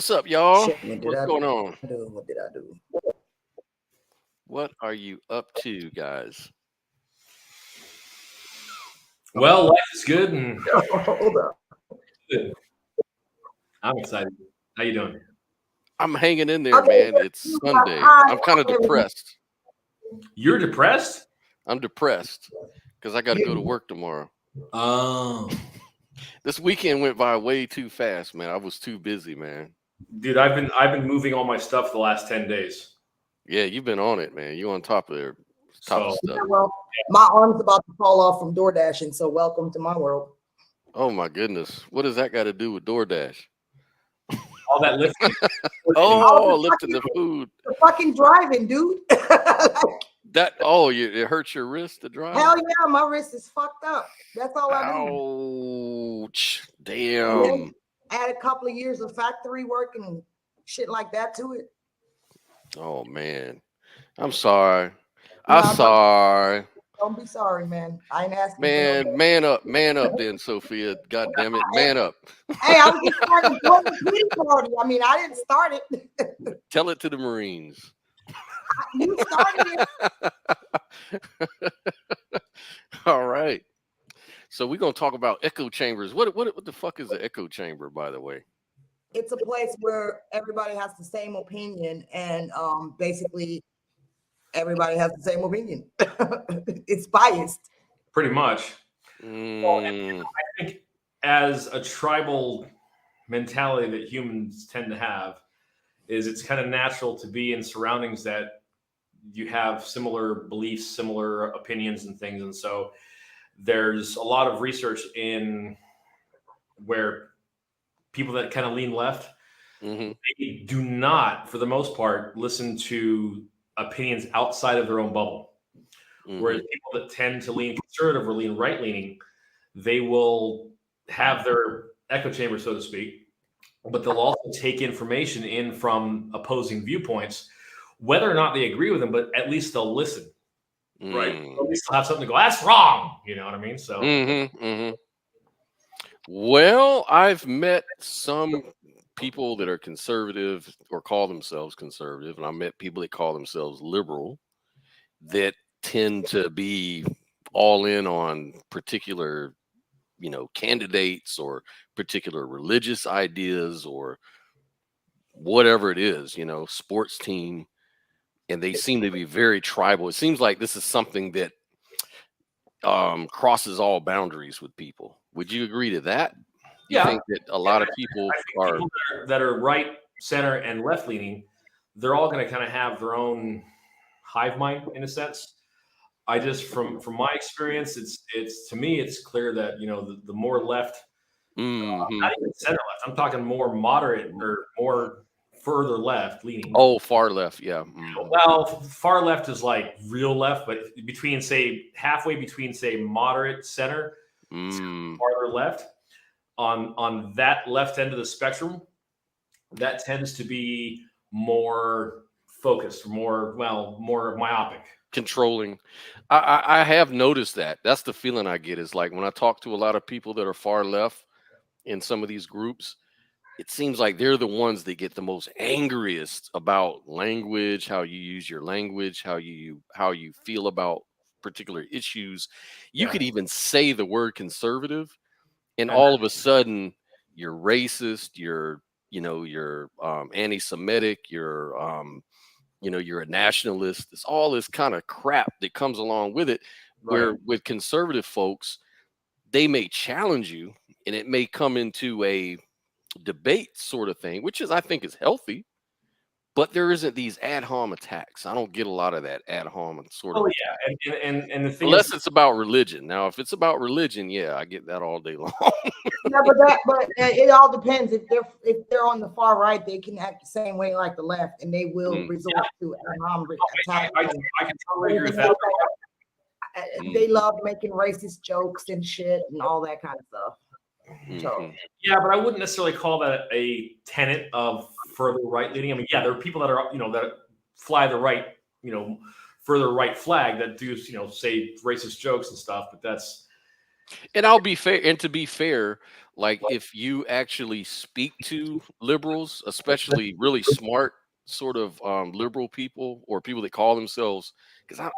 What's up, y'all? Shit, what did What's I going on? do? What did I do? What are you up to, guys? Well, life is good and Hold up. good. I'm excited. How you doing? I'm hanging in there, Okay, man. It's Sunday. hi. I'm kind of depressed. You're depressed? I'm depressed because I got to go to work tomorrow. Oh, This weekend went by way too fast, man. I was too busy, man. dude, I've been moving all my stuff the last 10 days. Yeah, you've been on it, man. You on top of So stuff. Well, my arm's about to fall off from door dashing, so welcome to my world. Oh my goodness, what does that got to do with DoorDash? all that lifting. Oh, lifting the food. The fucking driving, dude. It hurts your wrist to drive. Hell yeah, my wrist is fucked up. That's all I do. Ouch! And Damn. then add a couple of years of factory work and shit like that to it. Oh man, I'm sorry. Nah, I'm sorry. Don't be sorry, man. I ain't asking. Man up, then, Sophia. God damn it, man up. Hey, I was just trying to join the pity party. I mean, I didn't start it. Tell it to the Marines. You started it. All right. So we're gonna talk about echo chambers. What the fuck is an echo chamber, by the way? It's a place where everybody has the same opinion, and basically everybody has the same opinion. It's biased. Pretty much. Well, Mm, I think as a tribal mentality that humans tend to have is it's kind of natural to be in surroundings that you have similar beliefs, similar opinions and things. And so there's a lot of research in where people that kind of lean left, mhm. they do not, for the most part, listen to opinions outside of their own bubble. Whereas people that tend to lean conservative or lean right leaning, they will have their echo chamber, so to speak, but they'll also take information in from opposing viewpoints, whether or not they agree with them, but at least they'll listen, right? Mm. At least they'll have something to go, that's wrong. You know what I mean? So Well, I've met some people that are conservative or call themselves conservative, and I met people that call themselves liberal that tend to be all in on particular, candidates or particular religious ideas or whatever it is, sports team, and they seem to be very tribal. It seems like this is something that crosses all boundaries with people. Would you agree to that? You yeah, think that a lot of people I think are people that are right, center, and left leaning, they're all going to kind of have their own hive mind in a sense. I just from my experience, it's to me it's clear that the more left, mhm. not even center left. I'm talking more moderate or more further left leaning. Oh, far left, yeah. Well, far left is like real left, but between say halfway between say moderate center, farther left, on that left end of the spectrum, that tends to be more focused, more myopic. Controlling. I have noticed that. That's the feeling I get is like when I talk to a lot of people that are far left in some of these groups, it seems like they're the ones that get the most angriest about language, how you use your language, how you feel about particular issues. You could even say the word conservative, and all of a sudden you're racist, you're anti-Semitic, you're a nationalist. It's all this kind of crap that comes along with it. Where with conservative folks, they may challenge you, and it may come into a debate sort of thing, which I think is healthy. But there isn't these ad hom attacks. I don't get a lot of that ad hom sort of. Oh yeah, and the thing Unless is, it's about religion. Now, if it's about religion, yeah, I get that all day long. Yeah, but it all depends. If they're on the far right, they can act the same way like the left, and they will resort to attack. I can totally agree with that. They love making racist jokes and shit and all that kind of stuff. So, yeah, but I wouldn't necessarily call that a tenet of further right leaning. I mean, yeah, there are people that are that fly the right, further right flag that do say racist jokes and stuff, but that's And I'll be fair. And to be fair, like if you actually speak to liberals, especially really smart sort of liberal people or people that call themselves, because I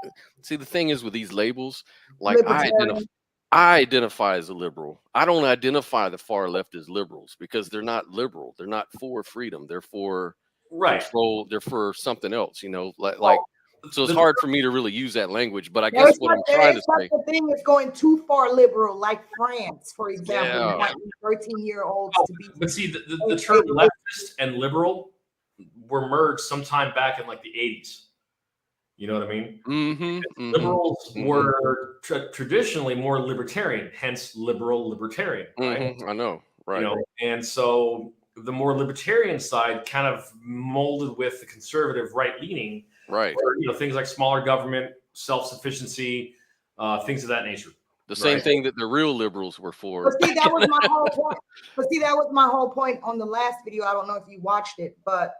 see the thing is with these labels, like Libertarian. I identify as a liberal. I don't identify the far left as liberals because they're not liberal. They're not for freedom. They're for Right. control. They're for something else. You know, like so it's The- hard for me to really use that language. But I No, guess it's what not, I'm trying to it's not say, the thing is going too far liberal, like France, for example, yeah. wanting 13-year-olds to be. But see, the term leftist and liberal were merged sometime back in like the 80s. You know what I mean? Liberals were traditionally more libertarian, hence libertarian, right? I know, right? You know, and so the more libertarian side kind of molded with the conservative right leaning, Right. where, you know, things like smaller government, self-sufficiency, things of that nature. The same Right. thing that the real liberals were for. But see, that was my whole point. But see, that was my whole point on the last video. I don't know if you watched it, but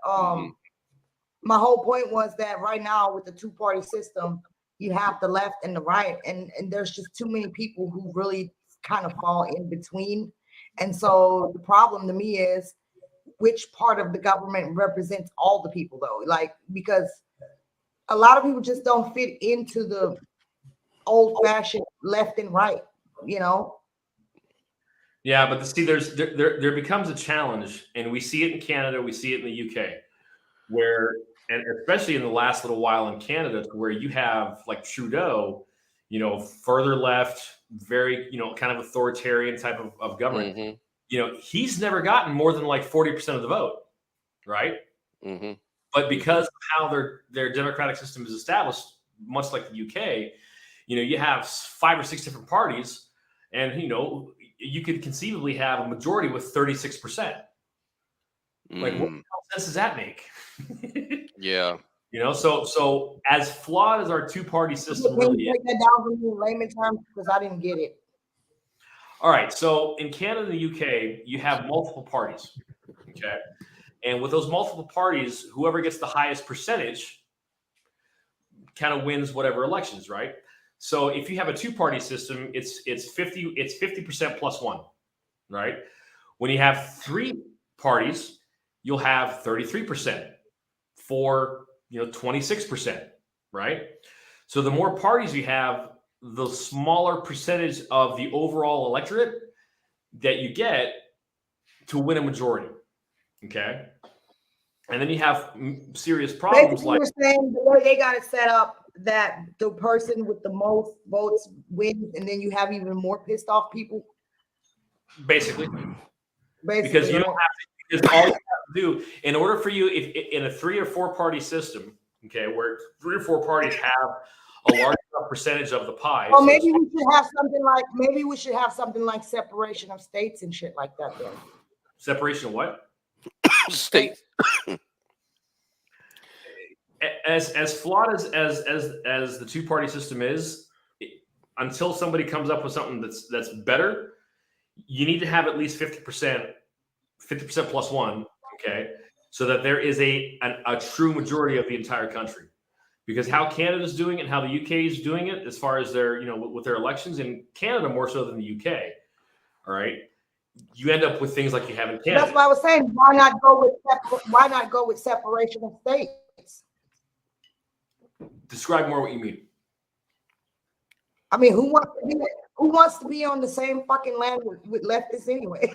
my whole point was that right now with the two-party system, you have the left and the right, and there's just too many people who really kind of fall in between. And so the problem to me is which part of the government represents all the people, though, like, because a lot of people just don't fit into the old-fashioned left and right, you know. Yeah, but see, there becomes a challenge, and we see it in Canada, we see it in the UK, where, and especially in the last little while in Canada, where you have like Trudeau, you know, further left, very, you know, kind of authoritarian type of government. You know, he's never gotten more than like 40% of the vote, right? But because of how their democratic system is established, much like the UK, you know, you have 5 or 6 different parties, and, you know, you could conceivably have a majority with 36%. Like, what sense does that make? Yeah. You know, so as flawed as our two-party system Can really you break that down for me in layman terms, because I didn't get it. All right, so in Canada and the UK, you have multiple parties, okay? And with those multiple parties, whoever gets the highest percentage kind of wins whatever elections, right? So if you have a two-party system, it's 50% plus one, right? When you have 3 parties, you'll have 33% for, you know, 26%, right? So the more parties you have, the smaller percentage of the overall electorate that you get to win a majority. Okay. And then you have serious problems. Basically, you're saying the way they got it set up, that the person with the most votes wins, and then you have even more pissed off people. Basically, because you don't have to, because all you have to do in order for you, if in a 3 or 4 party system, okay, where 3 or 4 parties have a large enough percentage of the pie. Well, maybe we should have something like separation of states and shit like that. Then separation of what? States. As flawed as the two-party system is, until somebody comes up with something that's better, you need to have at least 50% plus one, okay, so that there is a true majority of the entire country. Because how Canada's doing it and how the UK is doing it, as far as their, you know, with their elections in Canada more so than the UK, all right, you end up with things like you have in Canada. That's why I was saying, why not go with separation of states? Describe more what you mean. I mean, who wants to be on the same fucking land with leftists anyway?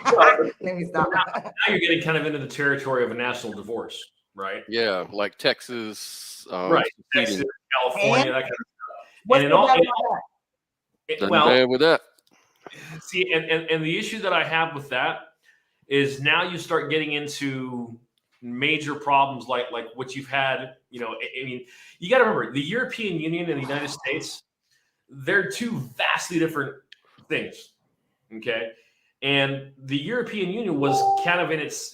Let me stop. Now you're getting kind of into the territory of a national divorce, right? Yeah, like Texas, right? Texas, California, that kind of stuff. What's and the bad Nothing bad with that. See, and the issue that I have with that is now you start getting into major problems like what you've had. You know, I mean, you got to remember the European Union and the United States, they're two vastly different things. Okay. And the European Union was kind of in its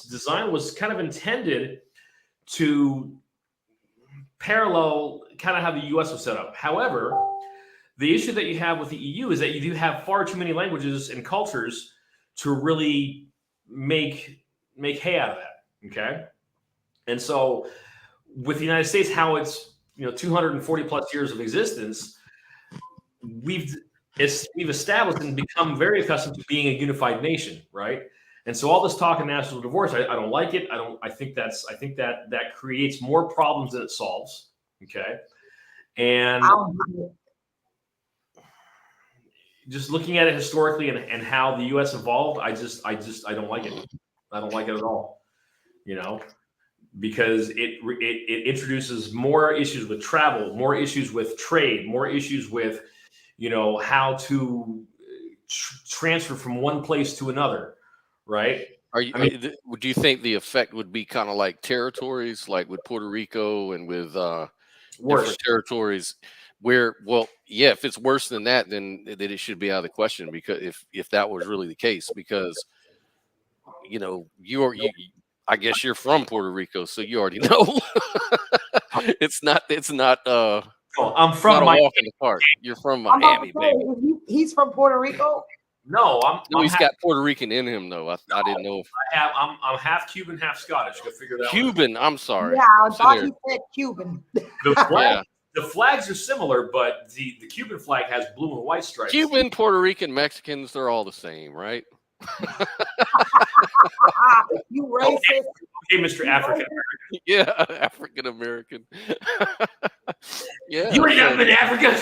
design was kind of intended to parallel kind of how the US was set up. However, the issue that you have with the EU is that you do have far too many languages and cultures to really make hay out of that. Okay. And so with the United States, how it's, you know, 240 plus years of existence, we've we've established and become very accustomed to being a unified nation, right? And so all this talk of national divorce, I don't like it. I think that creates more problems than it solves. Okay. And just looking at it historically and how the US evolved, I don't like it. I don't like it at all. You know, because it introduces more issues with travel, more issues with trade, more issues with, you know, how to transfer from one place to another, right? Do you think the effect would be kind of like territories, like with Puerto Rico and with different territories where, well, yeah, if it's worse than that, then it should be out of the question, because if that was really the case, because, you know, I guess you're from Puerto Rico, so you already know. It's not I'm from not a Miami. walk in the park. You're from Miami, baby. He's from Puerto Rico. No, he's got Puerto Rican in him, though. I didn't know if I'm half Cuban, half Scottish. Go figure that out. Cuban. I'm sorry. Yeah, I thought he said Cuban. The flags are similar, but the Cuban flag has blue and white stripes. Cuban, Puerto Rican, Mexicans, they're all the same, right? You racist. Okay, Mr. African American. Yeah, African American. Yeah. You ain't never been to Africa.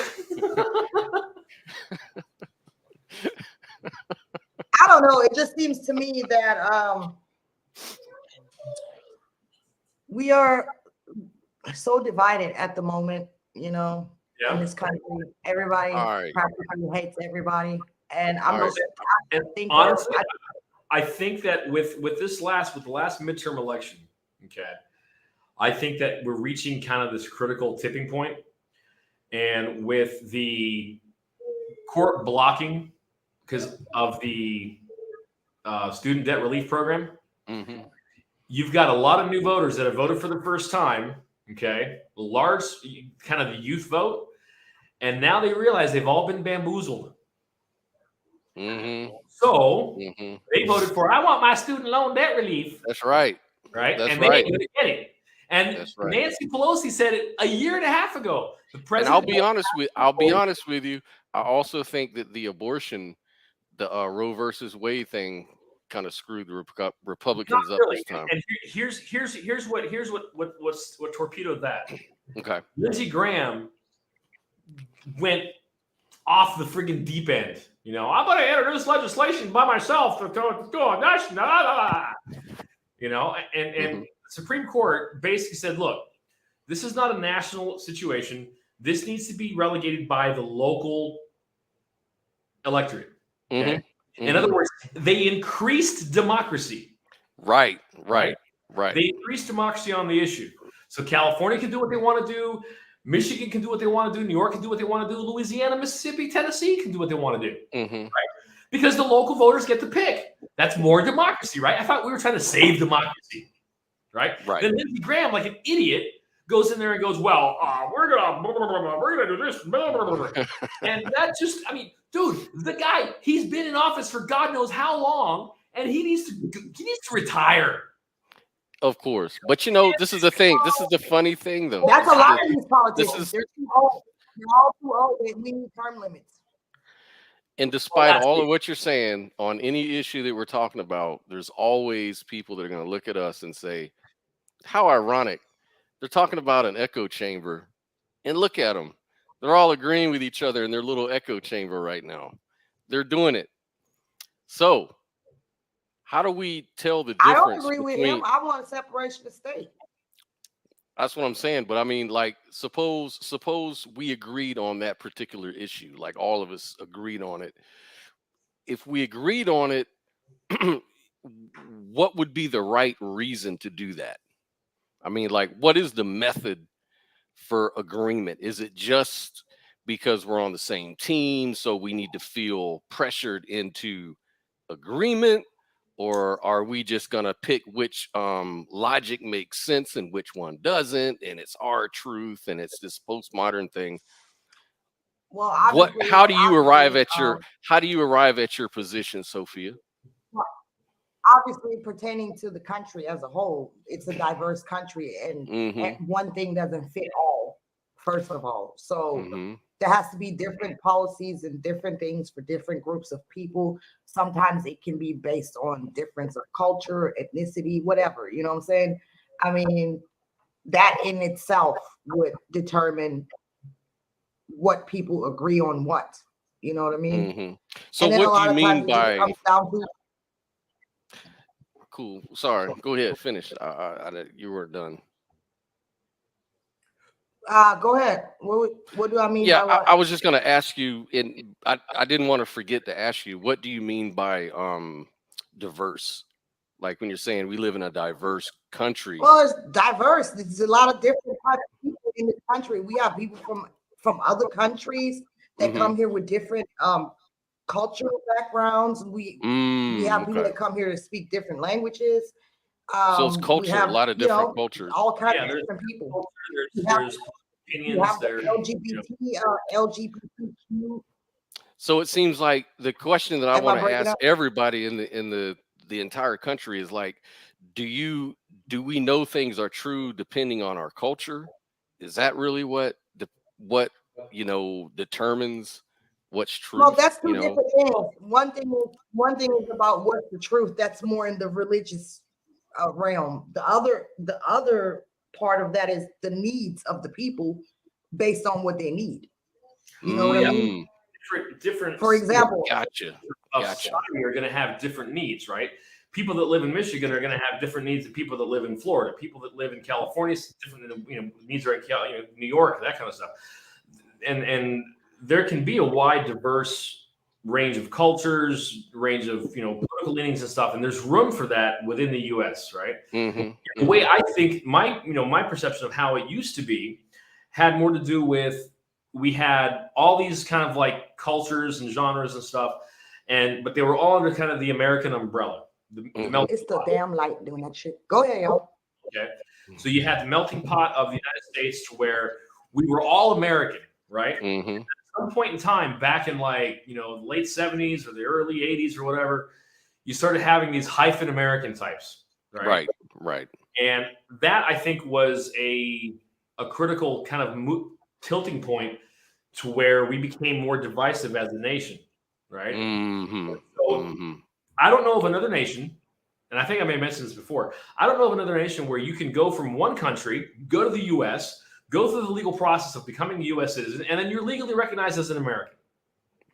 I don't know. It just seems to me that we are so divided at the moment, you know, in this country. Everybody practically hates everybody. And I think that with the last midterm election, okay, I think that we're reaching kind of this critical tipping point. And with the court blocking because of the student debt relief program, you've got a lot of new voters that have voted for the first time, okay, large kind of the youth vote, and now they realize they've all been bamboozled. So they voted for, I want my student loan debt relief. That's right. Right. That's and right. they ain't gonna get it. And Nancy Pelosi said it a year and a half ago. The president. And I'll be honest with you. I also think that the abortion, the Roe versus Wade thing, kind of screwed the Republicans up this time. And here's what torpedoed that. Okay. Lindsey Graham went off the friggin' deep end. You know, I'm going to introduce legislation by myself to a national, you know, and the Supreme Court basically said, look, this is not a national situation. This needs to be relegated by the local electorate. Okay? In other words, they increased democracy. Right. They increased democracy on the issue. So California can do what they want to do. Michigan can do what they want to do. New York can do what they want to do. Louisiana, Mississippi, Tennessee can do what they want to do. Right? Because the local voters get to pick. That's more democracy, right? I thought we were trying to save democracy, right? Then Lindsey Graham, like an idiot, goes in there and goes, well, we're gonna do this. And that just, I mean, dude, the guy, he's been in office for God knows how long, and he needs to retire. Of course. But, you know, this is the thing. This is the funny thing, though. That's a lot of these politicians. They're too old. They're all too old. We need term limits. And despite all of what you're saying on any issue that we're talking about, there's always people that are going to look at us and say, how ironic. They're talking about an echo chamber. And look at them. They're all agreeing with each other in their little echo chamber right now. They're doing it. So how do we tell the difference? I don't agree with him. I want separation of state. That's what I'm saying. But I mean, like, suppose we agreed on that particular issue, like all of us agreed on it. If we agreed on it, what would be the right reason to do that? I mean, like, what is the method for agreement? Is it just because we're on the same team, so we need to feel pressured into agreement? Or are we just going to pick which logic makes sense and which one doesn't? And it's our truth and it's this postmodern thing. Well, how do you arrive at your position, Sophia? Well, obviously, pertaining to the country as a whole, it's a diverse country, and one thing doesn't fit all. First of all, so there has to be different policies and different things for different groups of people. Sometimes it can be based on difference of culture, ethnicity, whatever, you know what I'm saying? I mean, that in itself would determine what people agree on what, you know what I mean? Mm-hmm. So And then a what do lot you of times mean it just by comes down to cool? Sorry, go ahead, finish. You were done. go ahead. What do I mean Yeah, by what? I was just gonna ask you, and I didn't want to forget to ask you, what do you mean by diverse? Like when you're saying we live in a diverse country. Well, it's diverse. There's a lot of different types of people in the country. We have people from other countries that Mm-hmm. come here with different cultural backgrounds. We have people Okay. that come here to speak different languages. So it's We culture, a have, lot of you different know, cultures. all kinds Yeah, of there's different people. culture, We have, there's we opinions, have the there's LGBTQ. So it seems like the question that I Am I want to breaking ask up? everybody in the entire country is like, do we know things are true depending on our culture? Is that really what determines what's Well, truth? that's two You know? different things. One thing is about what's the truth. That's more in the religious realm. The other part of that is the needs of the people based on what they need. You know what I mean? different. For example, Gotcha. Of society are going to have different needs, right? People that live in Michigan are going to have different needs than people that live in Florida. People that live in California, different than needs are in New York, that kind of stuff. And there can be a wide, diverse range of cultures, range of political leanings and stuff, and there's room for that within the U.S., right? Mm-hmm. The way I think my perception of how it used to be had more to do with we had all these kind of like cultures and genres and stuff, but they were all under kind of the American umbrella. It's the damn light doing that shit. Go ahead, y'all. Okay, so you had the melting pot of the United States to where we were all American, right? Mm-hmm. At some point in time, back in like the late 70s or the early 80s or whatever, you started having these hyphen American types, right? Right. And that I think was a critical kind of tilting point to where we became more divisive as a nation, right? Mm-hmm. So I don't know of another nation, and I think I may have mentioned this before. I don't know of another nation where you can go from one country, go to the U.S., go through the legal process of becoming a U.S. citizen, and then you're legally recognized as an American,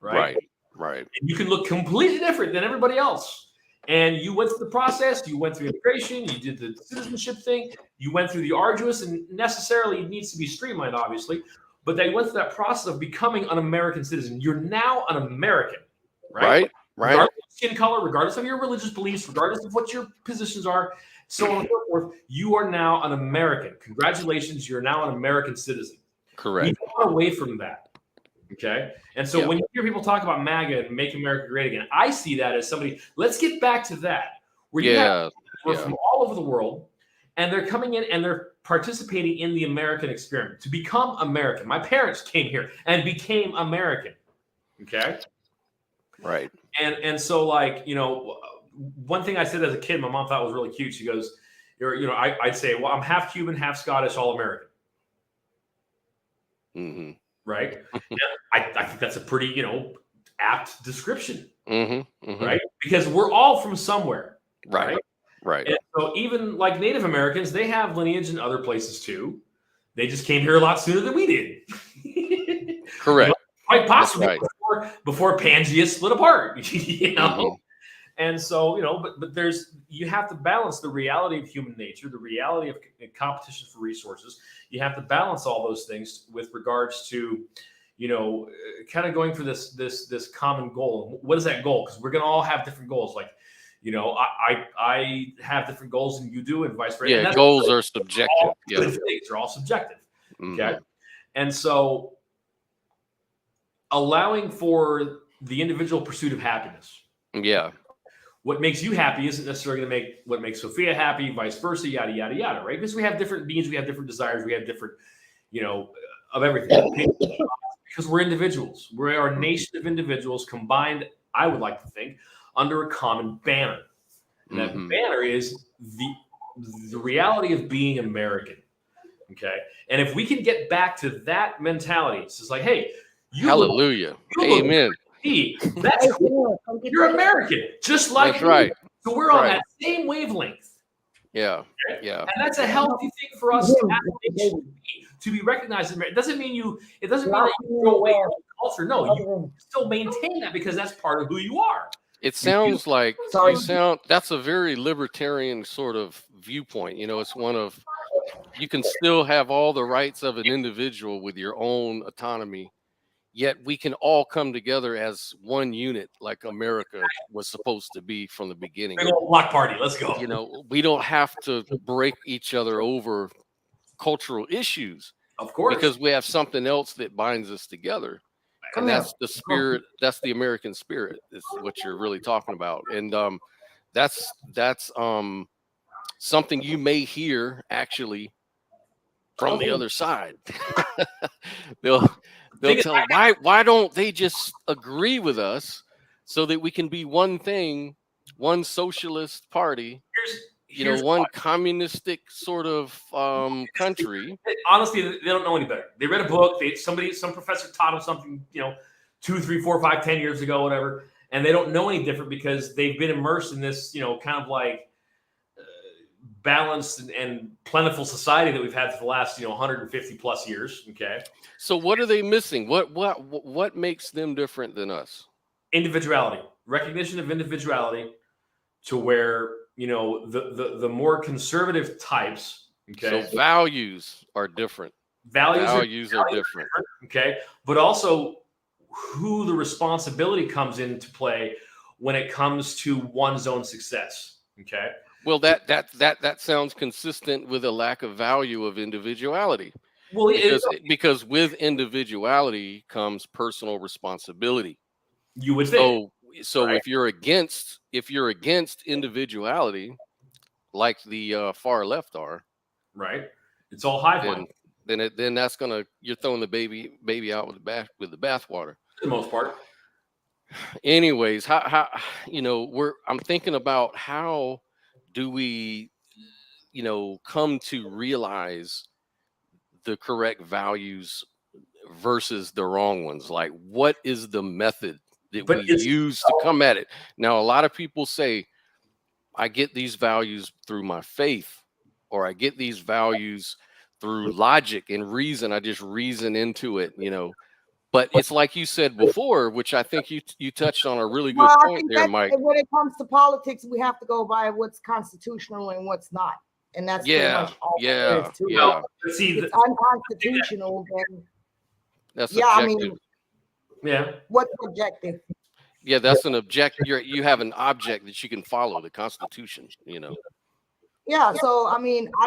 right? Right. And you can look completely different than everybody else. And you went through the process, you went through immigration, you did the citizenship thing, you went through the arduous, and necessarily it needs to be streamlined, obviously, but they went through that process of becoming an American citizen. You're now an American, right? Regardless of skin color, regardless of your religious beliefs, regardless of what your positions are, so on and so forth, you are now an American. Congratulations, you're now an American citizen. Correct. We've gone away from that. Okay. And so when you hear people talk about MAGA and Make America Great Again, I see that as somebody, let's get back to that. Where you have people from all over the world, and they're coming in and they're participating in the American experiment to become American. My parents came here and became American. Okay. Right. And so like, one thing I said as a kid, my mom thought was really cute. She goes, I'd say, well, I'm half Cuban, half Scottish, all American. Mm-hmm. Right. I think that's a pretty, apt description. Mm-hmm. Right. Because we're all from somewhere. Right. And so even like Native Americans, they have lineage in other places too. They just came here a lot sooner than we did. Correct. Quite possibly before Pangea split apart, Mm-hmm. And so, but you have to balance the reality of human nature, the reality of competition for resources. You have to balance all those things with regards to, kind of going for this common goal. What is that goal? Because we're going to all have different goals. Like, I have different goals than you do, and vice versa. Yeah, goals are subjective. They're all subjective. Mm-hmm. Okay, and so allowing for the individual pursuit of happiness. Yeah. What makes you happy isn't necessarily going to make what makes Sophia happy, vice versa, yada, yada, yada, right? Because we have different needs, we have different desires, we have different, of everything. Because we're individuals. We are a nation of individuals combined, I would like to think, under a common banner. And that banner is the reality of being American. Okay. And if we can get back to that mentality, it's just like, hey, Hallelujah. Amen. That's cool. You're American, just like That's right. So we're on that same wavelength. Yeah. Okay? Yeah. And that's a healthy thing for us to be recognized. It doesn't mean you throw away your culture. No, you still maintain that because that's part of who you are. It sounds like that's a very libertarian sort of viewpoint. You know, it's one of, you can still have all the rights of an individual with your own autonomy, yet we can all come together as one unit like America was supposed to be from the beginning. Big old block party. Let's go. You know, we don't have to break each other over cultural issues. Of course. Because we have something else that binds us together. And that's the spirit, that's the American spirit, is what you're really talking about. And that's something you may hear actually from the other side. they'll tell, why don't they just agree with us so that we can be one thing, one socialist party, one communistic sort of country. Honestly, they don't know any better. They read a book. Some professor taught them something, 2, 3, 4, 5, 10 years ago, whatever, and they don't know any different because they've been immersed in this, kind of like balanced and plentiful society that we've had for the last 150 plus years. Okay. So what are they missing? What makes them different than us? Individuality, recognition of individuality, to where the more conservative types. Okay. So values are different. Values are different. Okay. But also who the responsibility comes into play when it comes to one's own success. Okay. Well, that sounds consistent with a lack of value of individuality. Well, because with individuality comes personal responsibility. You would think. So right. if you're against individuality, like the far left are, right? It's all hive mind. Then that's you're throwing the baby out with the bathwater. For the most part. Anyways, how I'm thinking about how do we, come to realize the correct values versus the wrong ones? Like, what is the method that we use to come at it? Now, a lot of people say, I get these values through my faith, or I get these values through logic and reason. I just reason into it, But it's like you said before, which I think you touched on a really good point there, Mike. When it comes to politics, we have to go by what's constitutional and what's not. And that's pretty much all there is to it. See, it's unconstitutional, then that's subjective. What's objective? Yeah, that's an objective. You have an object that you can follow, the Constitution, Yeah, so I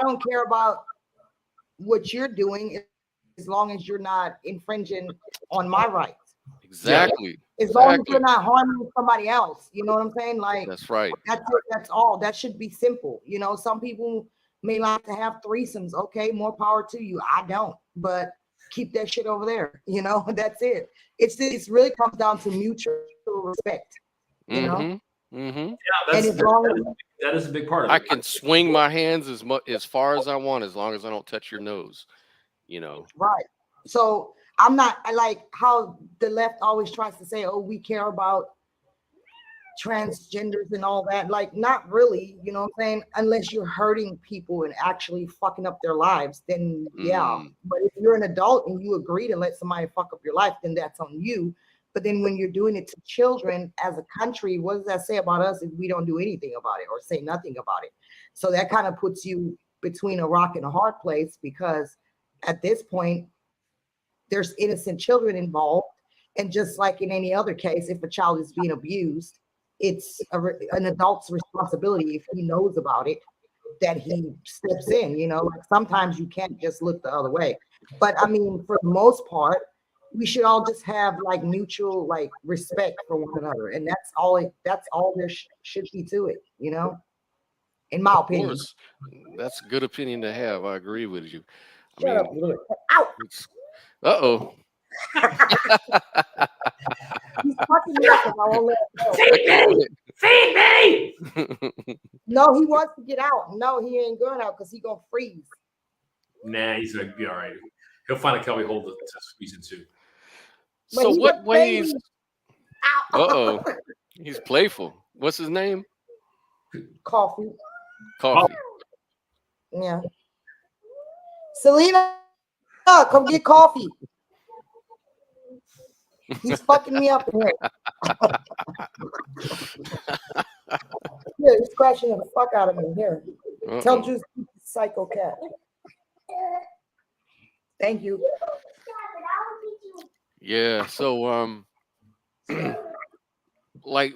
don't care about what you're doing as long as you're not infringing on my rights. Exactly. As long as you're not harming somebody else, you know what I'm saying? Like, that's right. That's it. That's all. That should be simple. Some people may like to have threesomes. Okay, more power to you. I don't, but keep that shit over there. That's it. It really comes down to mutual respect. Mm-hmm. Yeah, that is a big part of it. I can swing my hands as far as I want, as long as I don't touch your nose. Right. So I'm not, I like how the left always tries to say, oh, we care about transgenders and all that. Like, not really, you know what I'm saying? Unless you're hurting people and actually fucking up their lives, then yeah. But if you're an adult and you agree to let somebody fuck up your life, then that's on you. But then when you're doing it to children as a country, what does that say about us if we don't do anything about it or say nothing about it? So that kind of puts you between a rock and a hard place, because at this point, there's innocent children involved. And just like in any other case, if a child is being abused, it's an adult's responsibility, if he knows about it, that he steps in. Like, sometimes you can't just look the other way. But for the most part, we should all just have like mutual respect for one another. And that's all there should be to it, in my opinion. Of course. That's a good opinion to have. I agree with you. Shut up. Ow! Uh-oh. He's fucking me up. I won't let him go. Feed me! No, he wants to get out. No, he ain't going out because he's going to freeze. Nah, he's going to be all right. He'll find a cubby hole to squeeze into. But So he's what a ways? baby. Ow. Uh-oh. He's playful. What's his name? Coffee. Coffee. Yeah. Selena, come get coffee. He's fucking me up in here. Yeah, he's scratching the fuck out of me. Here. Tell Uh-oh. Juice to keep the psycho cat. Thank you. Yeah. So like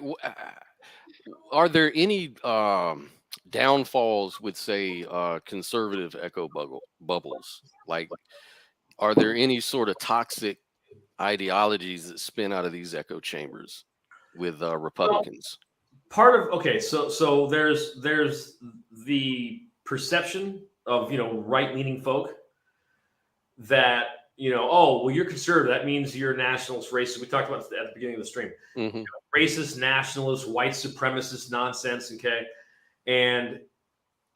are there any downfalls with say conservative echo bubbles? Like are there any sort of toxic ideologies that spin out of these echo chambers with Republicans? Part of so there's the perception of right leaning folk that oh well you're conservative, that means you're nationalist, racist. We talked about this at the beginning of the stream. Mm-hmm. Racist, nationalist, white supremacist nonsense. Okay, and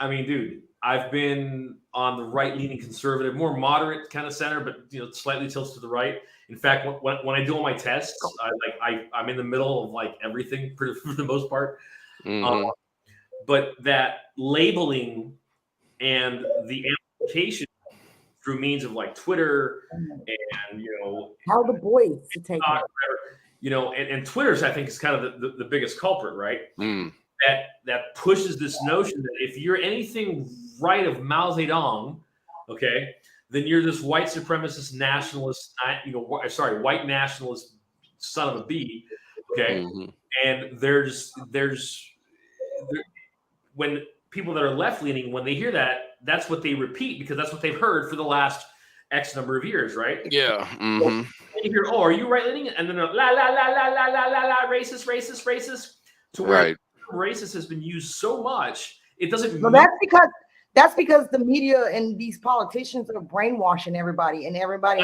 I mean, dude, I've been on the right-leaning conservative, more moderate kind of center, but slightly tilts to the right. In fact, when I do all my tests, I'm in the middle of like everything for the most part. Mm-hmm. But that labeling and the amplification through means of like Twitter and How the boys to take TikTok, and Twitter's I think is kind of the biggest culprit, right? Mm. That pushes this notion that if you're anything right of Mao Zedong, okay, then you're this white supremacist nationalist, white nationalist son of a bee, okay. Mm-hmm. And there's when people that are left leaning, when they hear that, that's what they repeat because that's what they've heard for the last X number of years, right? Yeah. Mm-hmm. So you hear, oh, are you right leaning? And then la la la la la la la la racist, to where Right. racist has been used so much, it doesn't. Well, that's because the media and these politicians are brainwashing everybody, and everybody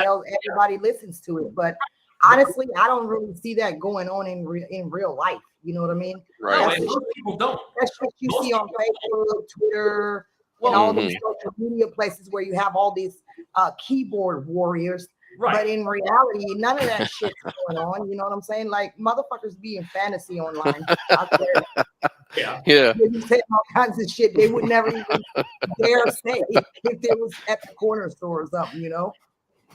listens to it. But honestly, I don't really see that going on in real life. You know what I mean? Right. Most people don't. That's what you see on Facebook, Twitter, and all these social media places where you have all these keyboard warriors. Right. But in reality, none of that shit's going on. You know what I'm saying? Like motherfuckers be in fantasy online out there. Yeah. Yeah. They be saying all kinds of shit they would never even dare say if they was at the corner store or something,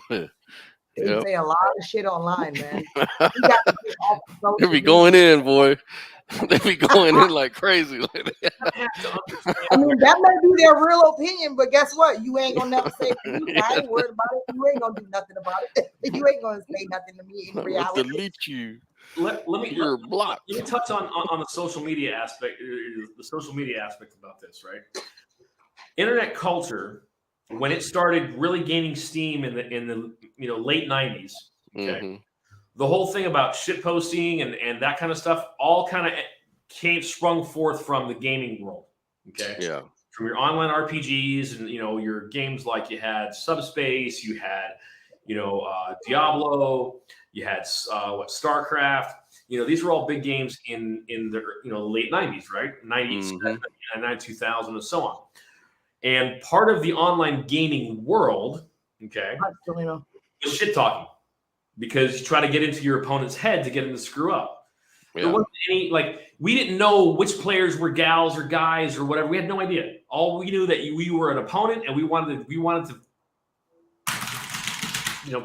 They say a lot of shit online, man. You got to get off the social They be media. going in, boy. They be going in like crazy. I mean, that may be their real opinion, but guess what? You ain't gonna never say it to me. I ain't worried about it. You ain't gonna do nothing about it. You ain't gonna say nothing to me in I'll reality. delete you. Let me blocked. Let me touch on the social media aspect. The social media aspect about this, right? Internet culture, when it started really gaining steam in the late 90s, okay, Mm-hmm. the whole thing about shit posting and that kind of stuff all kind of sprung forth from the gaming world. Okay. Yeah. From your online RPGs and your games like you had Subspace, you had Diablo, you had StarCraft. These were all big games in the late 90s, right? 90s, 99, 2000, and so on. And part of the online gaming world, okay, was shit talking, because you try to get into your opponent's head to get him to screw up. Yeah. There wasn't any, we didn't know which players were gals or guys or whatever. We had no idea. All we knew that we were an opponent and we wanted to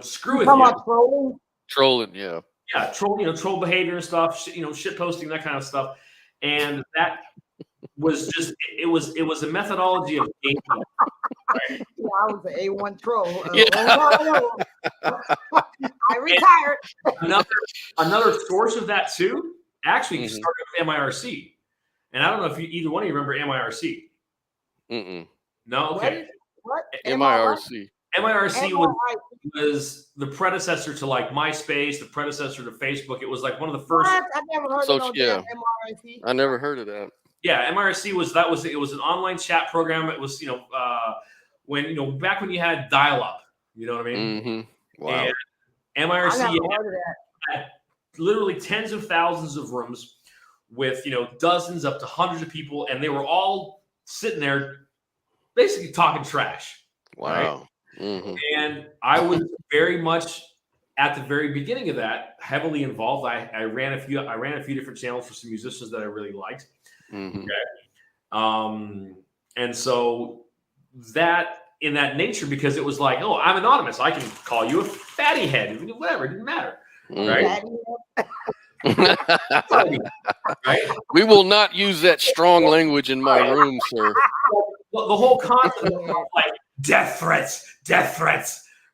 screw with you. Trolling, yeah. Yeah, troll behavior and stuff, shit posting, that kind of stuff. And that was just it was a methodology of gaming. Right? Yeah, I was an A1 troll. I retired. Another source of that too actually started with MIRC. And I don't know if either one of you remember MIRC. Mm-mm. No? Okay. What? MIRC. MIRC was the predecessor to MySpace, the predecessor to Facebook. It was like one of the first. What? I never heard of MIRC. I never heard of that. Yeah, MIRC was an online chat program. It was when back when you had dial-up. You know what I mean? Mm-hmm. Wow. And MIRC had literally tens of thousands of rooms with dozens up to hundreds of people, and they were all sitting there basically talking trash. Wow. Right? And I was very much at the very beginning of that, heavily involved. I ran a few different channels for some musicians that I really liked. Mhm. Okay. And so that in that nature, because it was like, oh, I'm anonymous. I can call you a fatty head, whatever. It didn't matter. Right. Right. We will not use that strong language in my room, sir. Well, the whole concept of like death threats,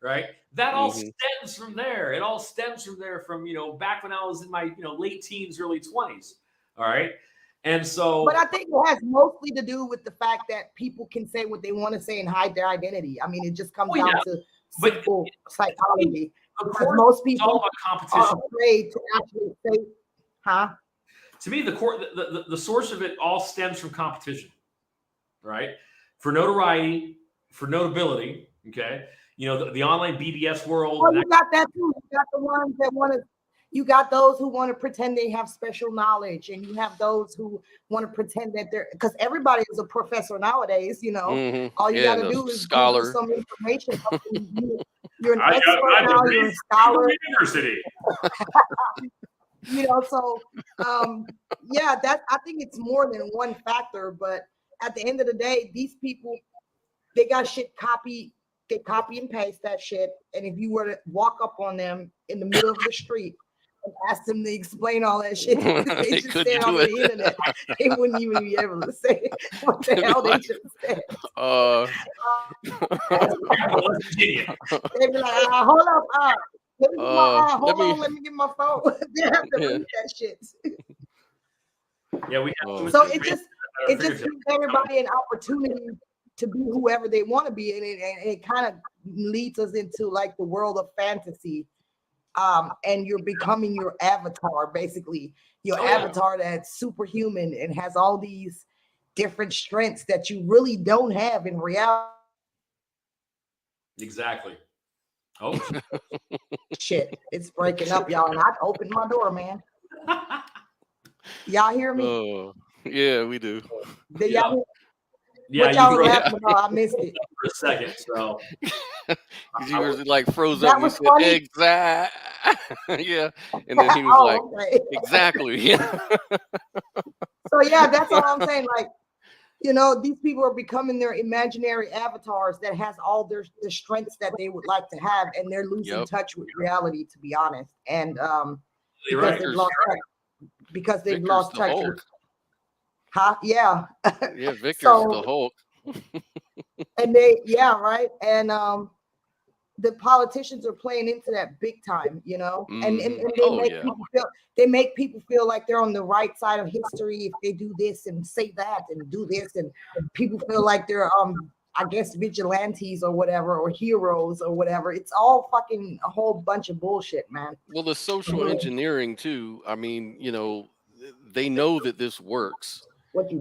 right? That all stems from there. It all stems from there from, back when I was in my, late teens, early 20s. All right. And so, but I think it has mostly to do with the fact that people can say what they want to say and hide their identity. I mean, it just comes down to simple psychology. Because most people are afraid to actually say, to me, the source of it all stems from competition, right? For notoriety, for notability, okay? The online BBS world. Well, you got that too. You got the ones that want to. You got those who want to pretend they have special knowledge, and you have those who want to pretend that they're, because everybody is a professor nowadays. All you got to do is Google some information. You're an expert now. You're a scholar. University. So I think it's more than one factor. But at the end of the day, these people, they got shit copied. They copy and paste that shit. And if you were to walk up on them in the middle of the street and ask them to explain all that shit, they just stand on the internet. They wouldn't even be able to say what the hell they just said. They'd be like, hold up, let me get my phone. They have to read that shit. Yeah, we have. So it just gives everybody an opportunity to be whoever they want to be, and it kind of leads us into like the world of fantasy, and you're becoming your avatar, basically your avatar that's superhuman and has all these different strengths that you really don't have in reality. Exactly. Oh shit, it's breaking up, y'all, and I opened my door, man. Y'all hear me? Oh, yeah, we do. Y'all hear? Yeah, what y'all laughing about? I missed it for a second. So you were like froze that up. Was said, funny. Exact. Yeah, and then he was okay. Exactly. Yeah. So yeah, that's all I'm saying. Like, these people are becoming their imaginary avatars that has all the strengths that they would like to have, and they're losing touch with reality, to be honest. And because they've lost touch with. Yeah. Yeah, Victor's the Hulk. And and the politicians are playing into that big time, and they make people feel like they're on the right side of history if they do this and say that and do this, and people feel like they're I guess vigilantes or whatever, or heroes or whatever. It's all fucking a whole bunch of bullshit, man. Well, the social engineering too. I mean, they know that this works.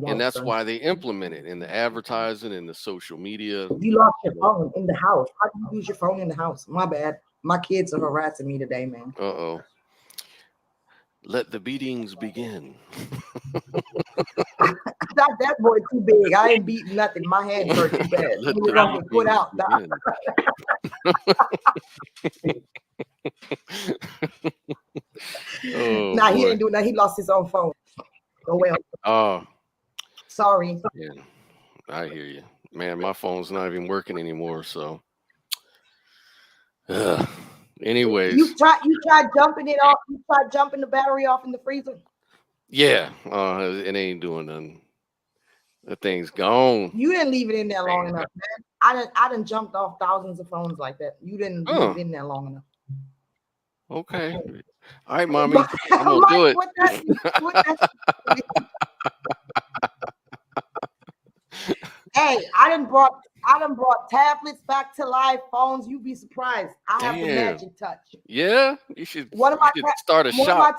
And that's why they implement it in the advertising and the social media. You lost your phone in the house. How do you use your phone in the house? My bad. My kids are harassing me today, man. Uh-oh. Let the beatings begin. That boy too big. I ain't beating nothing. My hands hurt too bad. We're gonna get put out. He ain't doing that. He lost his own phone. Oh well. Oh. Sorry. Yeah, I hear you, man. My phone's not even working anymore. So, anyways, you tried jumping it off. You tried jumping the battery off in the freezer. Yeah, it ain't doing nothing. The thing's gone. You didn't leave it in there long enough, man. I done jumped off thousands of phones like that. You didn't leave it in there long enough. Okay. All right, mommy. I'm gonna do it. Hey, I done brought tablets back to life, phones. You'd be surprised. I have the magic touch. Yeah, you should. Start a shop.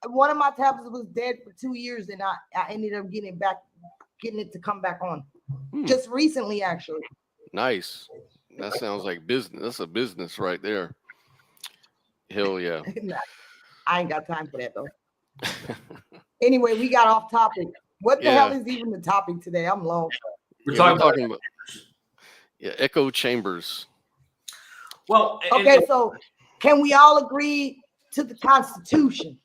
One of my tablets was dead for 2 years, and I ended up getting it to come back on just recently, actually. Nice. That sounds like business. That's a business right there. Hell yeah. I ain't got time for that though. Anyway, we got off topic. What the hell is even the topic today? I'm lost. We're talking about echo chambers. Well, Okay, so can we all agree to the Constitution?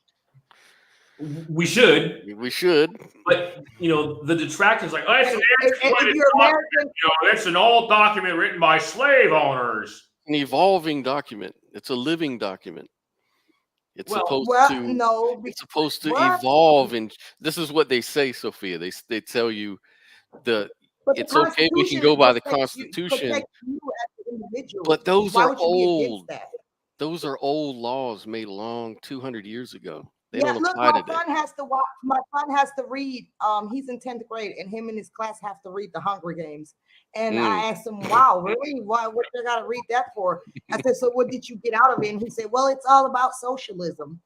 we should. We should. But the detractors like, oh, it's an If you're American, it's an old document written by slave owners. An evolving document. It's a living document. It's supposed to evolve, and this is what they say, Sophia. They tell you it's okay. We can go by the Constitution, but those are old. Those are old laws made long 200 years ago. They don't apply today. My son has to read. He's in 10th grade, and him and his class have to read the Hunger Games. And I asked him, "Wow, really? What they got to read that for?" I said, "So what did you get out of it?" And he said, "Well, it's all about socialism."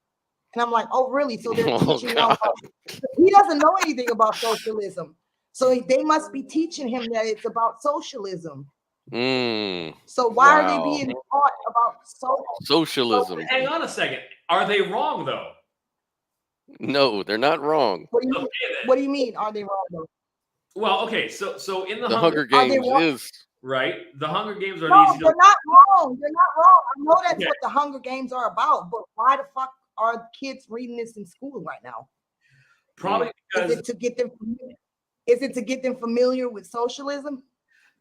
And I'm like, "Oh, really?" So they're teaching him. He doesn't know anything about socialism, so they must be teaching him that it's about socialism. So why are they being taught about socialism? Hang on a second. Are they wrong though? No, they're not wrong. What do you mean? Are they wrong though? Well, okay, so in the Hunger Games is right. The Hunger Games are no, they're not wrong. They're not wrong. I know that's what the Hunger Games are about, but why the fuck are kids reading this in school right now? Probably because is it to get them familiar? Is it to get them familiar with socialism?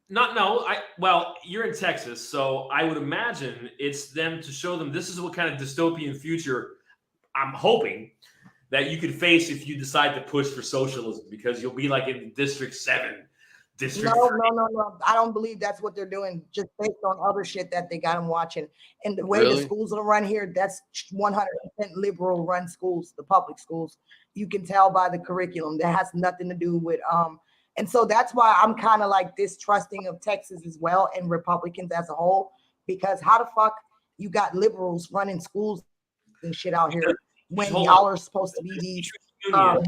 Well, you're in Texas, so I would imagine it's them to show them this is what kind of dystopian future I'm hoping that you could face if you decide to push for socialism, because you'll be like in District 7. No. I don't believe that's what they're doing, just based on other shit that they got them watching. And the way the schools are run here, that's 100% liberal run schools, the public schools. You can tell by the curriculum. That has nothing to do with and so that's why I'm kind of like distrusting of Texas as well, and Republicans as a whole, because how the fuck you got liberals running schools and shit out here when y'all are supposed to be these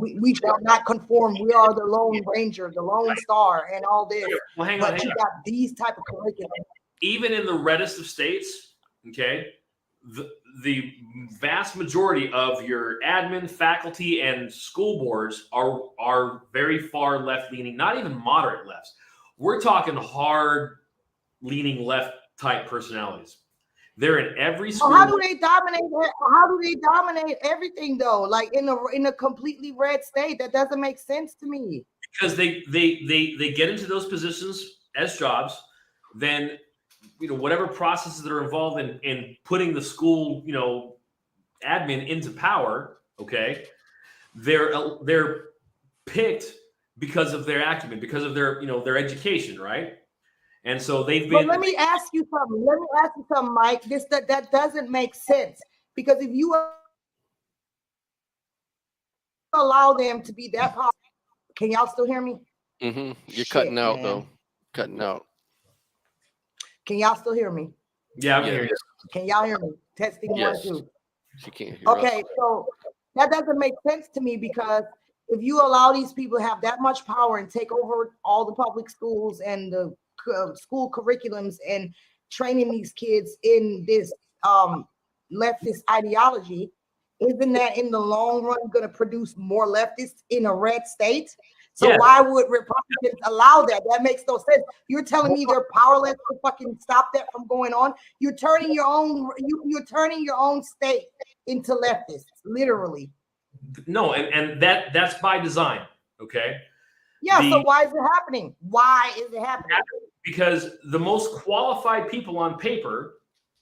we shall not conform, we are the Lone Ranger, the Lone Star, and all this. Well, hang on. You got these type of curriculum. Even in the reddest of states, okay, the vast majority of your admin, faculty, and school boards are very far left-leaning, not even moderate lefts. We're talking hard-leaning left type personalities. They're in every school. Well, how do they dominate? How do they dominate everything though? Like in a completely red state, that doesn't make sense to me. Because they get into those positions as jobs, then whatever processes that are involved in putting the school admin into power. Okay, they're picked because of their acumen, because of their education, right? And so they've been. But let me ask you something, Mike. That doesn't make sense, because if you allow them to be that powerful, can y'all still hear me? Mm-hmm. You're cutting out though. Cutting out. Can y'all still hear me? Yeah, I can hear you. Can y'all hear me? Testing 1, 2. She can't hear. Okay, so that doesn't make sense to me, because if you allow these people to have that much power and take over all the public schools and the school curriculums and training these kids in this leftist ideology, isn't that in the long run going to produce more leftists in a red state? So why would Republicans allow that? That makes no sense. You're telling me they're powerless to fucking stop that from going on. You're turning your own state into leftists, literally. No, and that's by design. Okay. Yeah. So why is it happening? Why is it happening? Because the most qualified people on paper,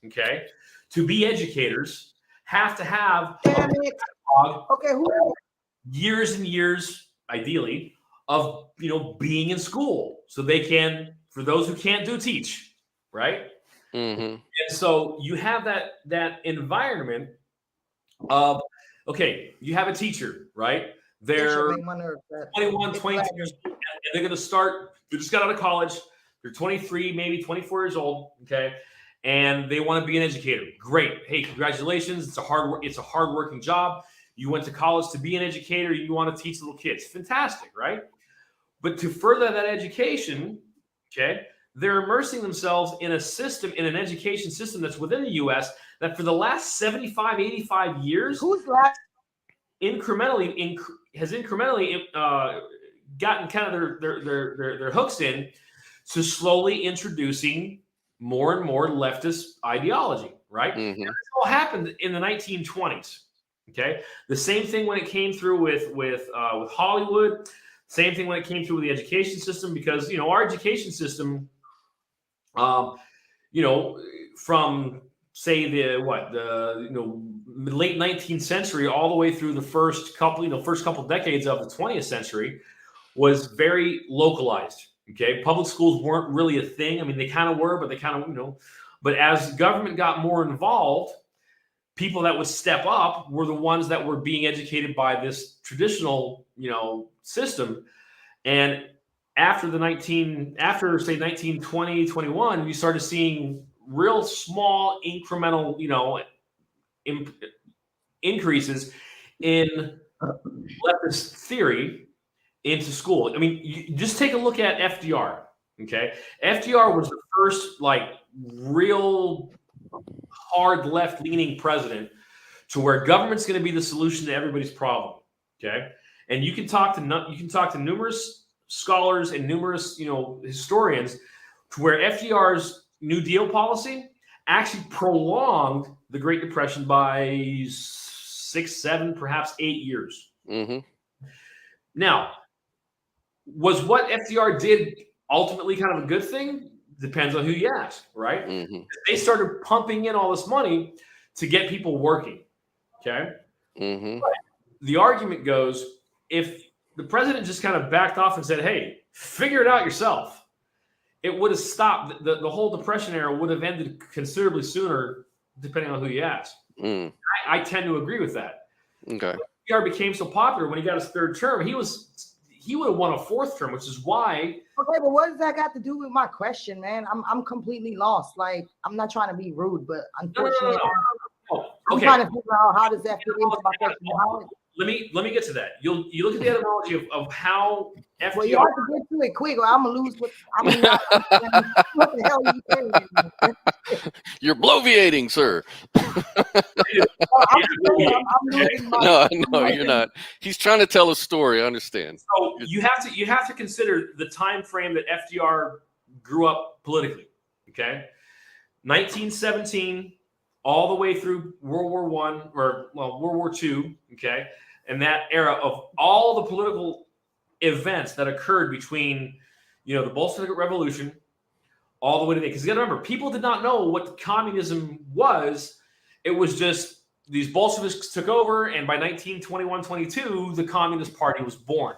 okay, to be educators have to have years and years, ideally, of being in school, so they can, for those who can't teach, right? Mm-hmm. And so you have that environment of, okay, you have a teacher, right? They're 21, 22 years old, and they're going to start. They just got out of college. They're 23, maybe 24 years old. Okay, and they want to be an educator. Great. Hey, congratulations. It's a hard-working job. You went to college to be an educator. You want to teach little kids. Fantastic, right? But to further that education, okay, they're immersing themselves in a system, in an education system that's within the U.S. that for the last 75, 85 years, has incrementally gotten kind of their hooks in to slowly introducing more and more leftist ideology, right? Mm-hmm. This all happened in the 1920s. Okay, the same thing when it came through with Hollywood. Same thing when it came through with the education system, because our education system, from say the late 19th century all the way through the first couple decades of the 20th century was very localized. Okay, public schools weren't really a thing. I mean, they kind of were, but they kind of but as government got more involved, people that would step up were the ones that were being educated by this traditional system. And after say 1920, 21, you started seeing real small incremental increases in leftist theory into school. I mean, you just take a look at FDR. Okay, FDR was the first real hard left-leaning president to where government's going to be the solution to everybody's problem. Okay, and you can talk to numerous scholars and numerous historians to where FDR's New Deal policy actually prolonged the Great Depression by 6, 7, perhaps 8 years. Mm-hmm. Now, was what FDR did ultimately kind of a good thing? Depends on who you ask, right? Mm-hmm. They started pumping in all this money to get people working. Okay. Mm-hmm. But the argument goes, if the president just kind of backed off and said, "Hey, figure it out yourself," it would have stopped. The whole Depression era would have ended considerably sooner, depending on who you ask. Mm. I tend to agree with that. Okay. FDR became so popular when he got his third term, he would have won a fourth term, which is why. Okay, but what does that got to do with my question, man? I'm completely lost. Like, I'm not trying to be rude, but unfortunately, I'm Okay. trying to figure out how does that fit into my question. Let me get to that. You look at the etymology of how FDR. Well, you have to get to it quick, or I'm gonna lose what the hell are you saying? You're bloviating, sir. I'm losing my. No, you're not. He's trying to tell a story. I understand. So you have to consider the time frame that FDR grew up politically. Okay, 1917 all the way through World War World War II. Okay, and that era of all the political events that occurred between the Bolshevik Revolution all the way to because you got to remember, people did not know what communism was. It was just these Bolsheviks took over, and by 1921-22, the Communist Party was born.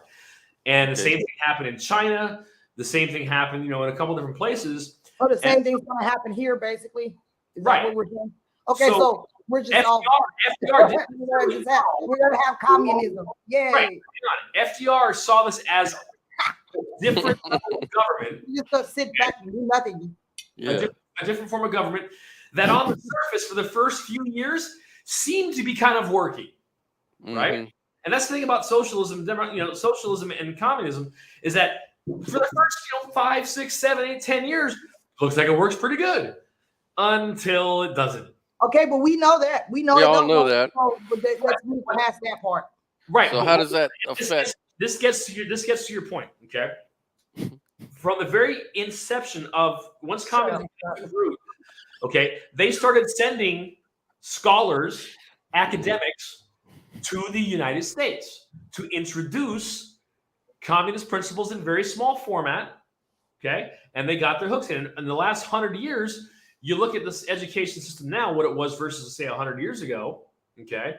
And the same thing happened in China. The same thing happened, in a couple different places. Oh, the same thing's going to happen here, basically. Is Right. that what we're doing? Okay, so we're just FDR, all FDR did, we're going to have communism. Yay. right. FDR saw this as a different level of government. You just gonna sit back and do nothing. Yeah. A different form of government that on the surface for the first few years seemed to be kind of working. Right. Mm-hmm. And that's the thing about socialism, socialism and communism is that for the first 5, 6, 7, 8, 10 years, looks like it works pretty good until it doesn't. Okay, but we know that. We all know that. So, but let's move past that part. Right. So how does that affect? This gets to your point. Okay. From the very inception of once communism came through, okay, they started sending scholars, academics to the United States to introduce communist principles in very small format. Okay, and they got their hooks in. In the last 100 years, you look at this education system now, what it was versus say 100 years ago. Okay,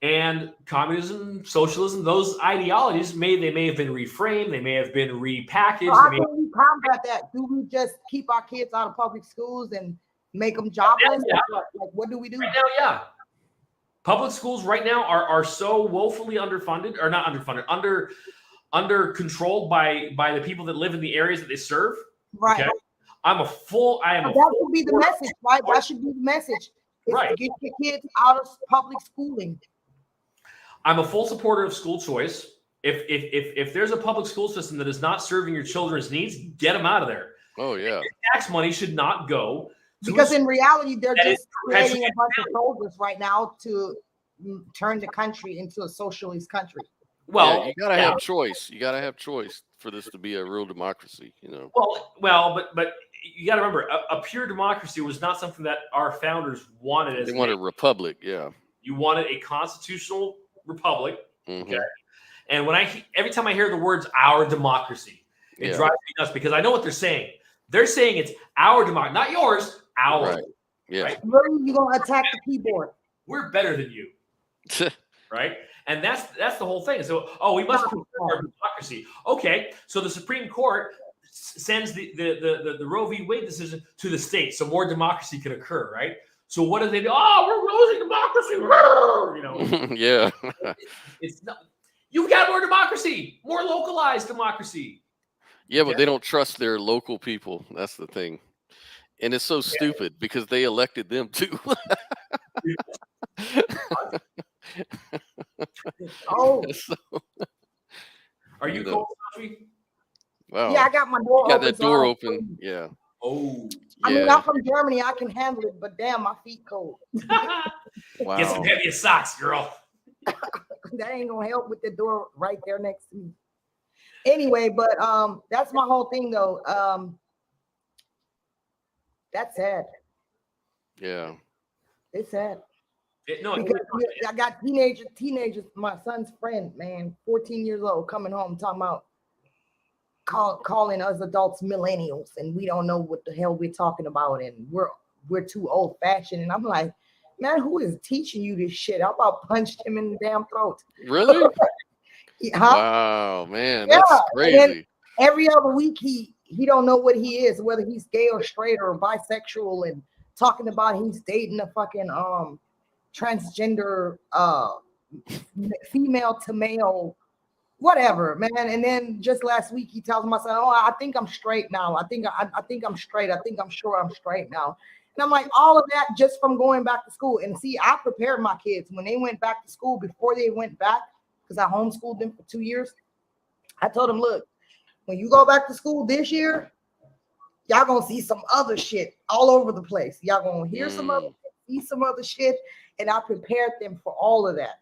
and communism, socialism, those ideologies may have been reframed, they may have been repackaged. So how can we combat that? Do we just keep our kids out of public schools and make them jobless? Yeah. Like, what do we do? Right now, yeah. Public schools right now are so woefully underfunded, or not underfunded, under controlled by the people that live in the areas that they serve. Right. Okay? That should be the message, right? That should be the message. Right. To get your kids out of public schooling. I'm a full supporter of school choice. If there's a public school system that is not serving your children's needs, get them out of there. Oh yeah. Your tax money should not go because in reality, they're just creating a bunch of soldiers right now to turn the country into a socialist country. Well, yeah, you gotta have choice. You gotta have choice for this to be a real democracy. Well, but you got to remember, a pure democracy was not something that our founders wanted. They wanted a republic. Yeah. You wanted a constitutional republic. Mhm. Okay. And every time I hear the words "our democracy," it drives me nuts because I know what they're saying. They're saying it's our democracy, not yours. Our. Right. Yeah. Right? Where are you gonna attack the keyboard? We're better than you. Right? And that's the whole thing. So, we must preserve our democracy. Okay, so the Supreme Court sends the Roe v. Wade decision to the states, so more democracy can occur, right? So what do they do? Oh, we're losing democracy. Yeah. It's not. You've got more democracy, more localized democracy. Yeah, but they don't trust their local people. That's the thing. And it's so stupid because they elected them too. Oh, So, Are you cold, Sophie? wow. yeah, I got my door You got open. that so door I'm open. free. Yeah. Oh. I mean, Yeah. I'm from Germany. I can handle it, but damn, my feet cold. Wow. Get some heavier socks, girl. That ain't gonna help with the door right there next to me. Anyway, but that's my whole thing though. That's sad. Yeah. It's sad. No, Because I got teenagers, my son's friend, man, 14 years old, coming home talking about calling us adults millennials, and we don't know what the hell we're talking about, and we're too old fashioned. And I'm like, man, who is teaching you this shit? How about punched him in the damn throat? Really? Huh? Wow, man. Yeah, That's and then crazy. every other week he don't know what he is, whether he's gay or straight or bisexual, and talking about he's dating a fucking transgender female to male, whatever, man. And then just last week he tells my son, oh, I think I'm straight now. I think I'm straight. I think I'm sure I'm straight now. And I'm like, all of that just from going back to school. And see, I prepared my kids when they went back to school, before they went back, because I homeschooled them for 2 years. I told them, look, when you go back to school this year, y'all gonna see some other shit all over the place. Y'all gonna hear some other shit, see some other shit. And I prepared them for all of that.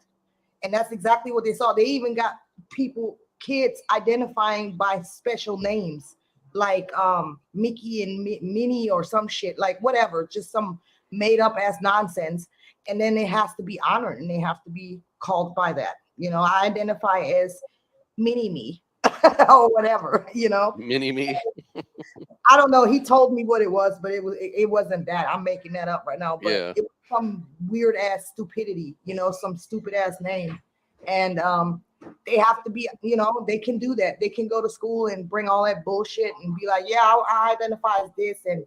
And that's exactly what they saw. They even got kids identifying by special names, like Mickey and Minnie or some shit, like whatever, just some made up ass nonsense. And then it has to be honored and they have to be called by that. You know, I identify as mini me or whatever, you know. Mini me. I don't know. He told me what it was, but it wasn't that. I'm making that up right now. But Yeah. it was some weird ass stupidity, you know, some stupid ass name. And they have to be, you know, they can do that. They can go to school and bring all that bullshit and be like, yeah, I identify as this, and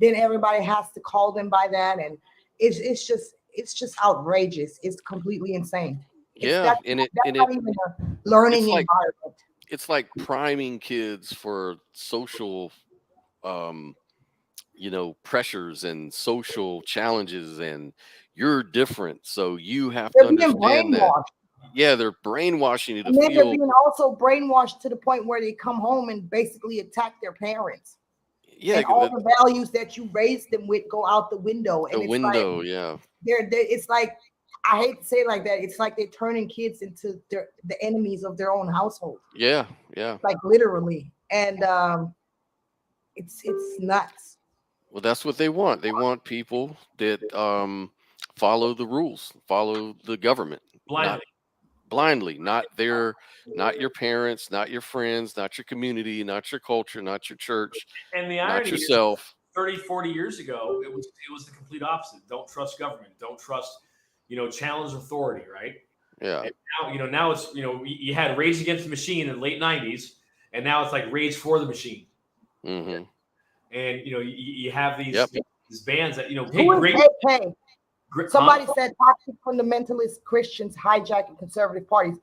then everybody has to call them by that. And it's just outrageous. It's completely insane. Yeah. That's not even a learning environment. It's like priming kids for social pressures and social challenges, and you're different, so you have to understand that. Yeah, they're brainwashing you to feel. They're being also brainwashed to the point where they come home and basically attack their parents. Yeah, and all the values that you raised them with go out the window. And yeah. It's like, I hate to say it like that. It's like they're turning kids into the enemies of their own household. Yeah. Like literally, and it's nuts. Well, that's what they want. They want people that follow the rules, follow the government blindly, not your parents, not your friends, not your community, not your culture, not your church, and the not irony yourself. Is 30, 40 years ago, it was the complete opposite. Don't trust government. Don't trust, challenge authority, right? Yeah. And now it's, you had Rage Against the Machine in the late 90s, and now it's like Rage for the Machine. Mm-hmm. And you have these bands that Who is AK? Somebody said toxic fundamentalist Christians hijacking conservative parties.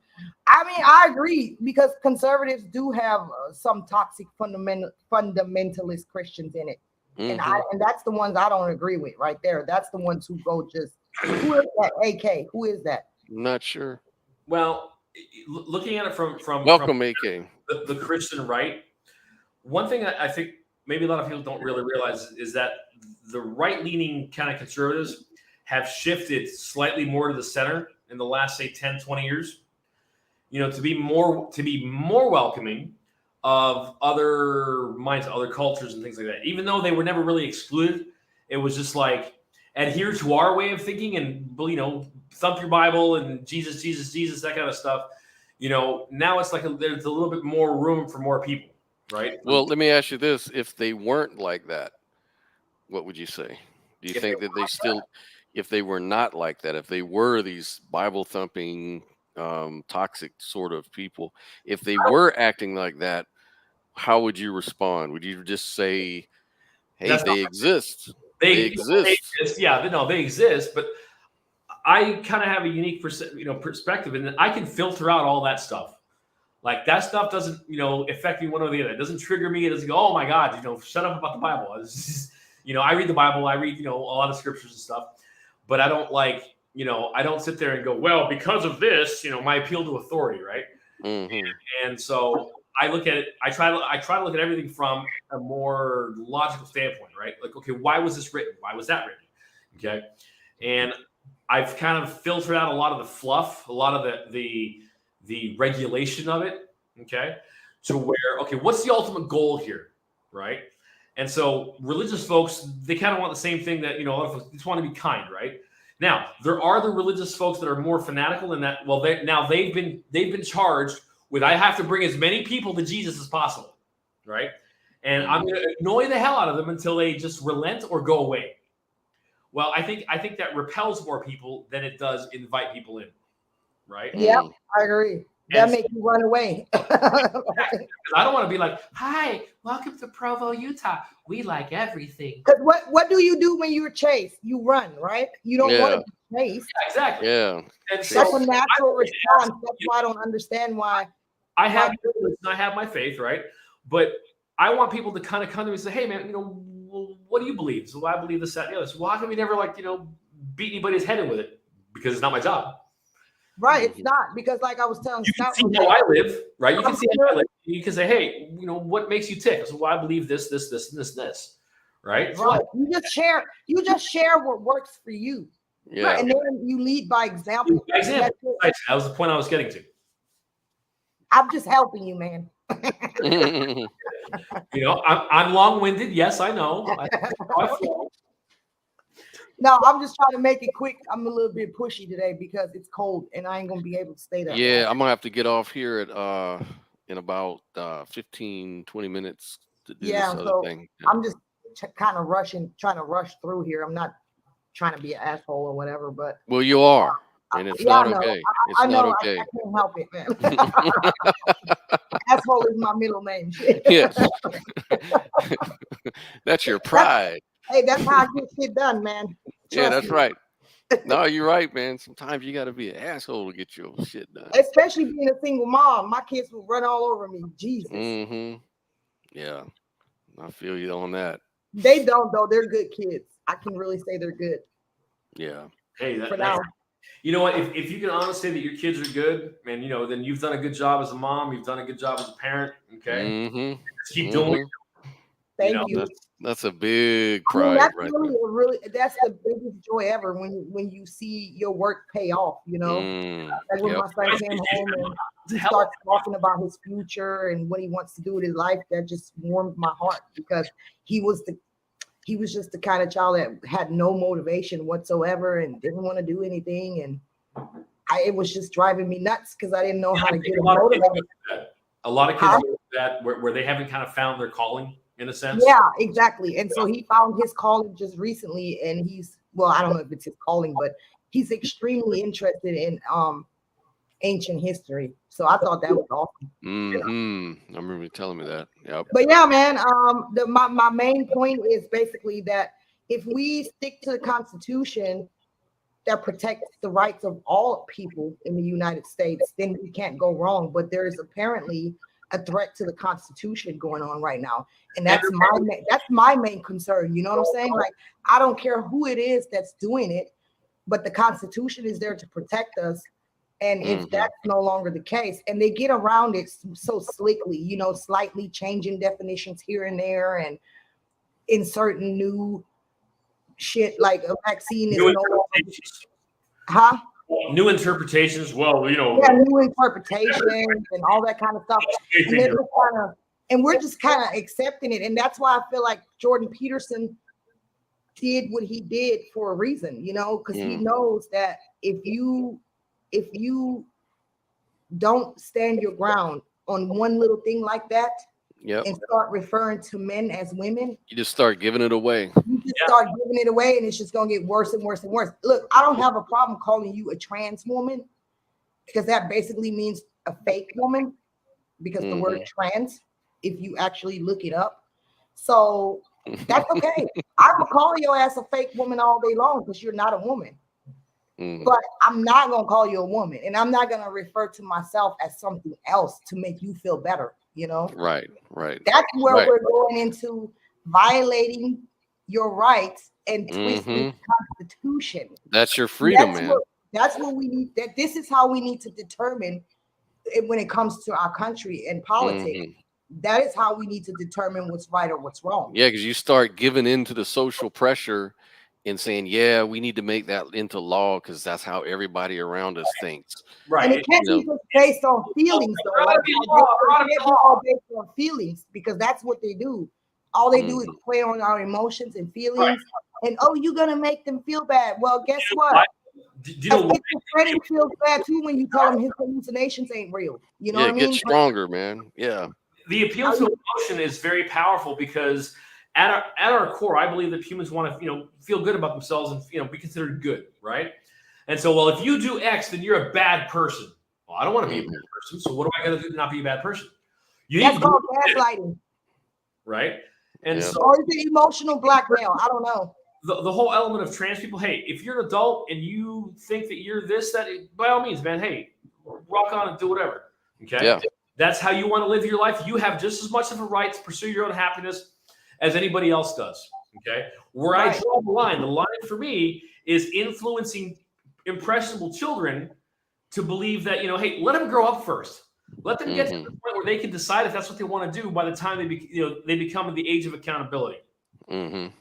I mean, I agree, because conservatives do have some toxic fundamentalist Christians in it, and that's the ones I don't agree with right there. That's the ones who go just. Who is that AK? Who is that? I'm not sure. Well, looking at it from Welcome AK, the Christian right, one thing I think maybe a lot of people don't really realize is that the right-leaning kind of conservatives have shifted slightly more to the center in the last, say, 10, 20 years, to be more welcoming of other minds, other cultures, and things like that. Even though they were never really excluded, it was just like adhere to our way of thinking and, you know, thump your Bible and Jesus, Jesus, Jesus, that kind of stuff. You know, now it's like there's a little bit more room for more people, right? Well, let me ask you this: if they weren't like that, what would you say? Do you If think that they still, if they were not like that, if they were these Bible thumping, toxic sort of people, if they were acting like that, how would you respond? Would you just say, "Hey, That's they exist. They They exist." exist. Yeah, no, they exist, but I kind of have a unique perspective, and I can filter out all that stuff. Like that stuff doesn't, you know, affect me one or the other. It doesn't trigger me. It doesn't go, oh my God, you know, shut up about the Bible. It's just, you know, I read the Bible. I read, you know, a lot of scriptures and stuff, but I don't like, you know, I don't sit there and go, well, because of this, you know, my appeal to authority, right? And so I look at it. I try to look at everything from a more logical standpoint, right? Like, okay, why was this written? Why was that written? Okay, and I've kind of filtered out a lot of the fluff, a lot of the regulation of it, okay, to where, okay, what's the ultimate goal here, right? And so religious folks, they kind of want the same thing that, you know, a lot of folks just want to be kind, right? Now, there are the religious folks that are more fanatical in that, well, they've been charged with, I have to bring as many people to Jesus as possible, right? And I'm going to annoy the hell out of them until they just relent or go away. Well, I think that repels more people than it does invite people in, right? Yeah, I agree. That makes you run away. I don't want to be like, hi, welcome to Provo, Utah. We like everything. Because what do you do when you're chased? You run, right? You don't want to be chased. Yeah, exactly. Yeah. And so That's a natural response. That's why I don't understand why. I have my faith, right? But I want people to kind of come to me and say, hey, man, you know, well, what do you believe? So I believe this, that, and the other. So, well, how come we never, like, you know, beat anybody's head in with it? Because it's not my job. Right, it's not, because like I was telling You can Scott, see how I live, right? You can see how I live. You can say, hey, you know, what makes you tick? So, well, I believe this, this, this, and this, right? Right. You just share what works for you. Yeah. Right? And then you lead by example. That was the point I was getting to. I'm just helping you, man. You know, I'm long-winded. Yes, I know. No, I'm just trying to make it quick. I'm a little bit pushy today because it's cold and I ain't gonna be able to stay there. Yeah, I'm gonna have to get off here at in about 15-20 minutes to do this other thing. Yeah. I'm just kind of trying to rush through here. I'm not trying to be an asshole or whatever, but well, you are, and it's not okay. It's not okay. I can't help it, man. Asshole is my middle name. Yes. That's your pride. Hey, that's how I get shit done, man. Yeah, that's right. No, you're right, man. Sometimes you got to be an asshole to get your shit done. Especially being a single mom. My kids will run all over me. Jesus. Yeah, I feel you on that. They don't, though. They're good kids. I can really say they're good. Yeah. Hey, you know what? If you can honestly say that your kids are good, man, you know, then you've done a good job as a mom. You've done a good job as a parent. Okay. Just keep doing it. Thank you. That's a big pride, that's right? That's the biggest joy ever when you see your work pay off. You know, like when my son came home and he starts talking about his future and what he wants to do with his life, that just warmed my heart because he was just the kind of child that had no motivation whatsoever and didn't want to do anything, and it was just driving me nuts because I didn't know how to get him motivated. A lot of kids do that where they haven't kind of found their calling. In a sense. Yeah, exactly. And so he found his calling just recently, and I don't know if it's his calling, but he's extremely interested in ancient history. So I thought that was awesome. I remember you telling me that. Yep. But yeah, man, my main point is basically that if we stick to the Constitution that protects the rights of all people in the United States, then we can't go wrong. But there is apparently a threat to the Constitution going on right now, and that's my main concern. You know what I'm saying? Like, I don't care who it is that's doing it, but the Constitution is there to protect us. And if that's no longer the case, and they get around it so slickly, you know, slightly changing definitions here and there, and inserting new shit like a vaccine is new interpretations. Well, you know, new interpretations and all that kind of stuff. And they're just kind of And we're just kind of accepting it. And that's why I feel like Jordan Peterson did what he did for a reason, you know, because he knows that if you don't stand your ground on one little thing like that, and start referring to men as women, you just start giving it away. You just start giving it away, and it's just gonna get worse and worse and worse. Look, I don't have a problem calling you a trans woman, because that basically means a fake woman, because the word trans, if you actually look it up. So that's okay. I will call your ass a fake woman all day long because you're not a woman. But I'm not gonna call you a woman, and I'm not gonna refer to myself as something else to make you feel better, you know? Right. That's where we're going into violating your rights and twisting the Constitution. That's your freedom, man. That's what we need. That this is how we need to determine it when it comes to our country and politics. That is how we need to determine what's right or what's wrong. Yeah, because you start giving into the social pressure and saying, yeah, we need to make that into law because that's how everybody around us thinks. Right. And it can't be just based on feelings, though. Like, it can't be all based on feelings, because that's what they do. All they do is play on our emotions and feelings. And you're gonna make them feel bad. Well, guess what? Schizophrenic feels bad too when you tell him his hallucinations ain't real. You know what I mean? Get stronger, man. Yeah. The appeal to emotion is very powerful because at our core, I believe that humans want to, feel good about themselves and, be considered good, right? And so, well, if you do X, then you're a bad person. Well, I don't want to be a bad person. So what do I got to do to not be a bad person? That's called gaslighting. Right? And so, or is it emotional blackmail? I don't know. The whole element of trans people, hey, if you're an adult and you think that you're this, that, by all means, man, hey, rock on and do whatever. Okay? Yeah. That's how you want to live your life. You have just as much of a right to pursue your own happiness as anybody else does. Okay? Where I draw the line for me is influencing impressionable children to believe that, hey, let them grow up first. Let them get to the point where they can decide if that's what they want to do by the time they become the age of accountability. Okay?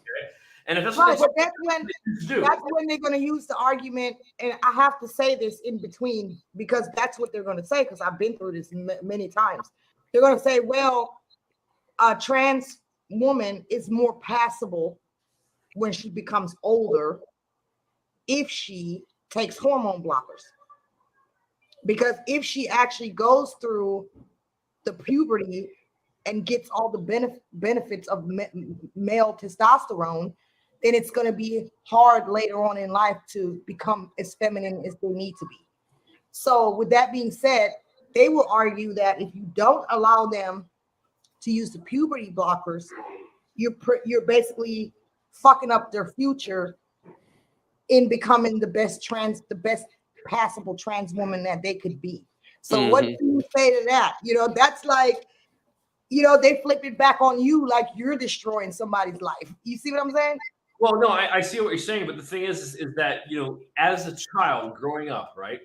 And if that's what that's when they're going to use the argument, and I have to say this in between because that's what they're going to say, because I've been through this many times. They're going to say, well, a trans woman is more passable when she becomes older if she takes hormone blockers. Because if she actually goes through the puberty and gets all the benefits of male testosterone, then it's going to be hard later on in life to become as feminine as they need to be. So with that being said, they will argue that if you don't allow them to use the puberty blockers, you're basically fucking up their future in becoming the best passable trans woman that they could be. So what do you say to that? That's like, they flip it back on you like you're destroying somebody's life. You see what I'm saying? Well, no, I see what you're saying, but the thing is that, as a child growing up, right,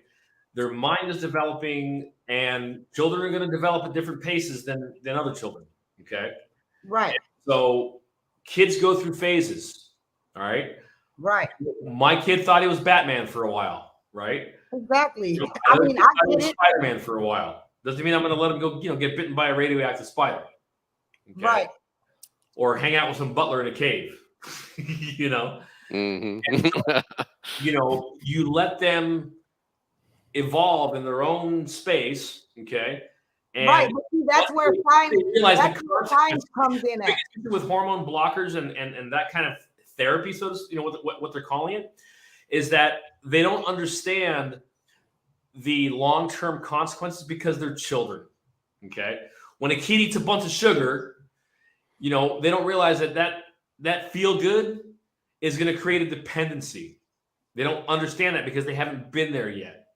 their mind is developing, and children are going to develop at different paces than other children, okay? Right. And so kids go through phases, all right? Right. My kid thought he was Batman for a while, right? Exactly. I get it. Spider-Man for a while. Doesn't mean I'm going to let him go, get bitten by a radioactive spider. Okay? Right. Or hang out with some butler in a cave. And so, you let them evolve in their own space, okay? And but see, that's where science comes in at. With hormone blockers and that kind of therapy, so what they're calling it, is that they don't understand the long-term consequences because they're children, okay? When a kid eats a bunch of sugar, they don't realize that feel good is going to create a dependency. They don't understand that because they haven't been there yet.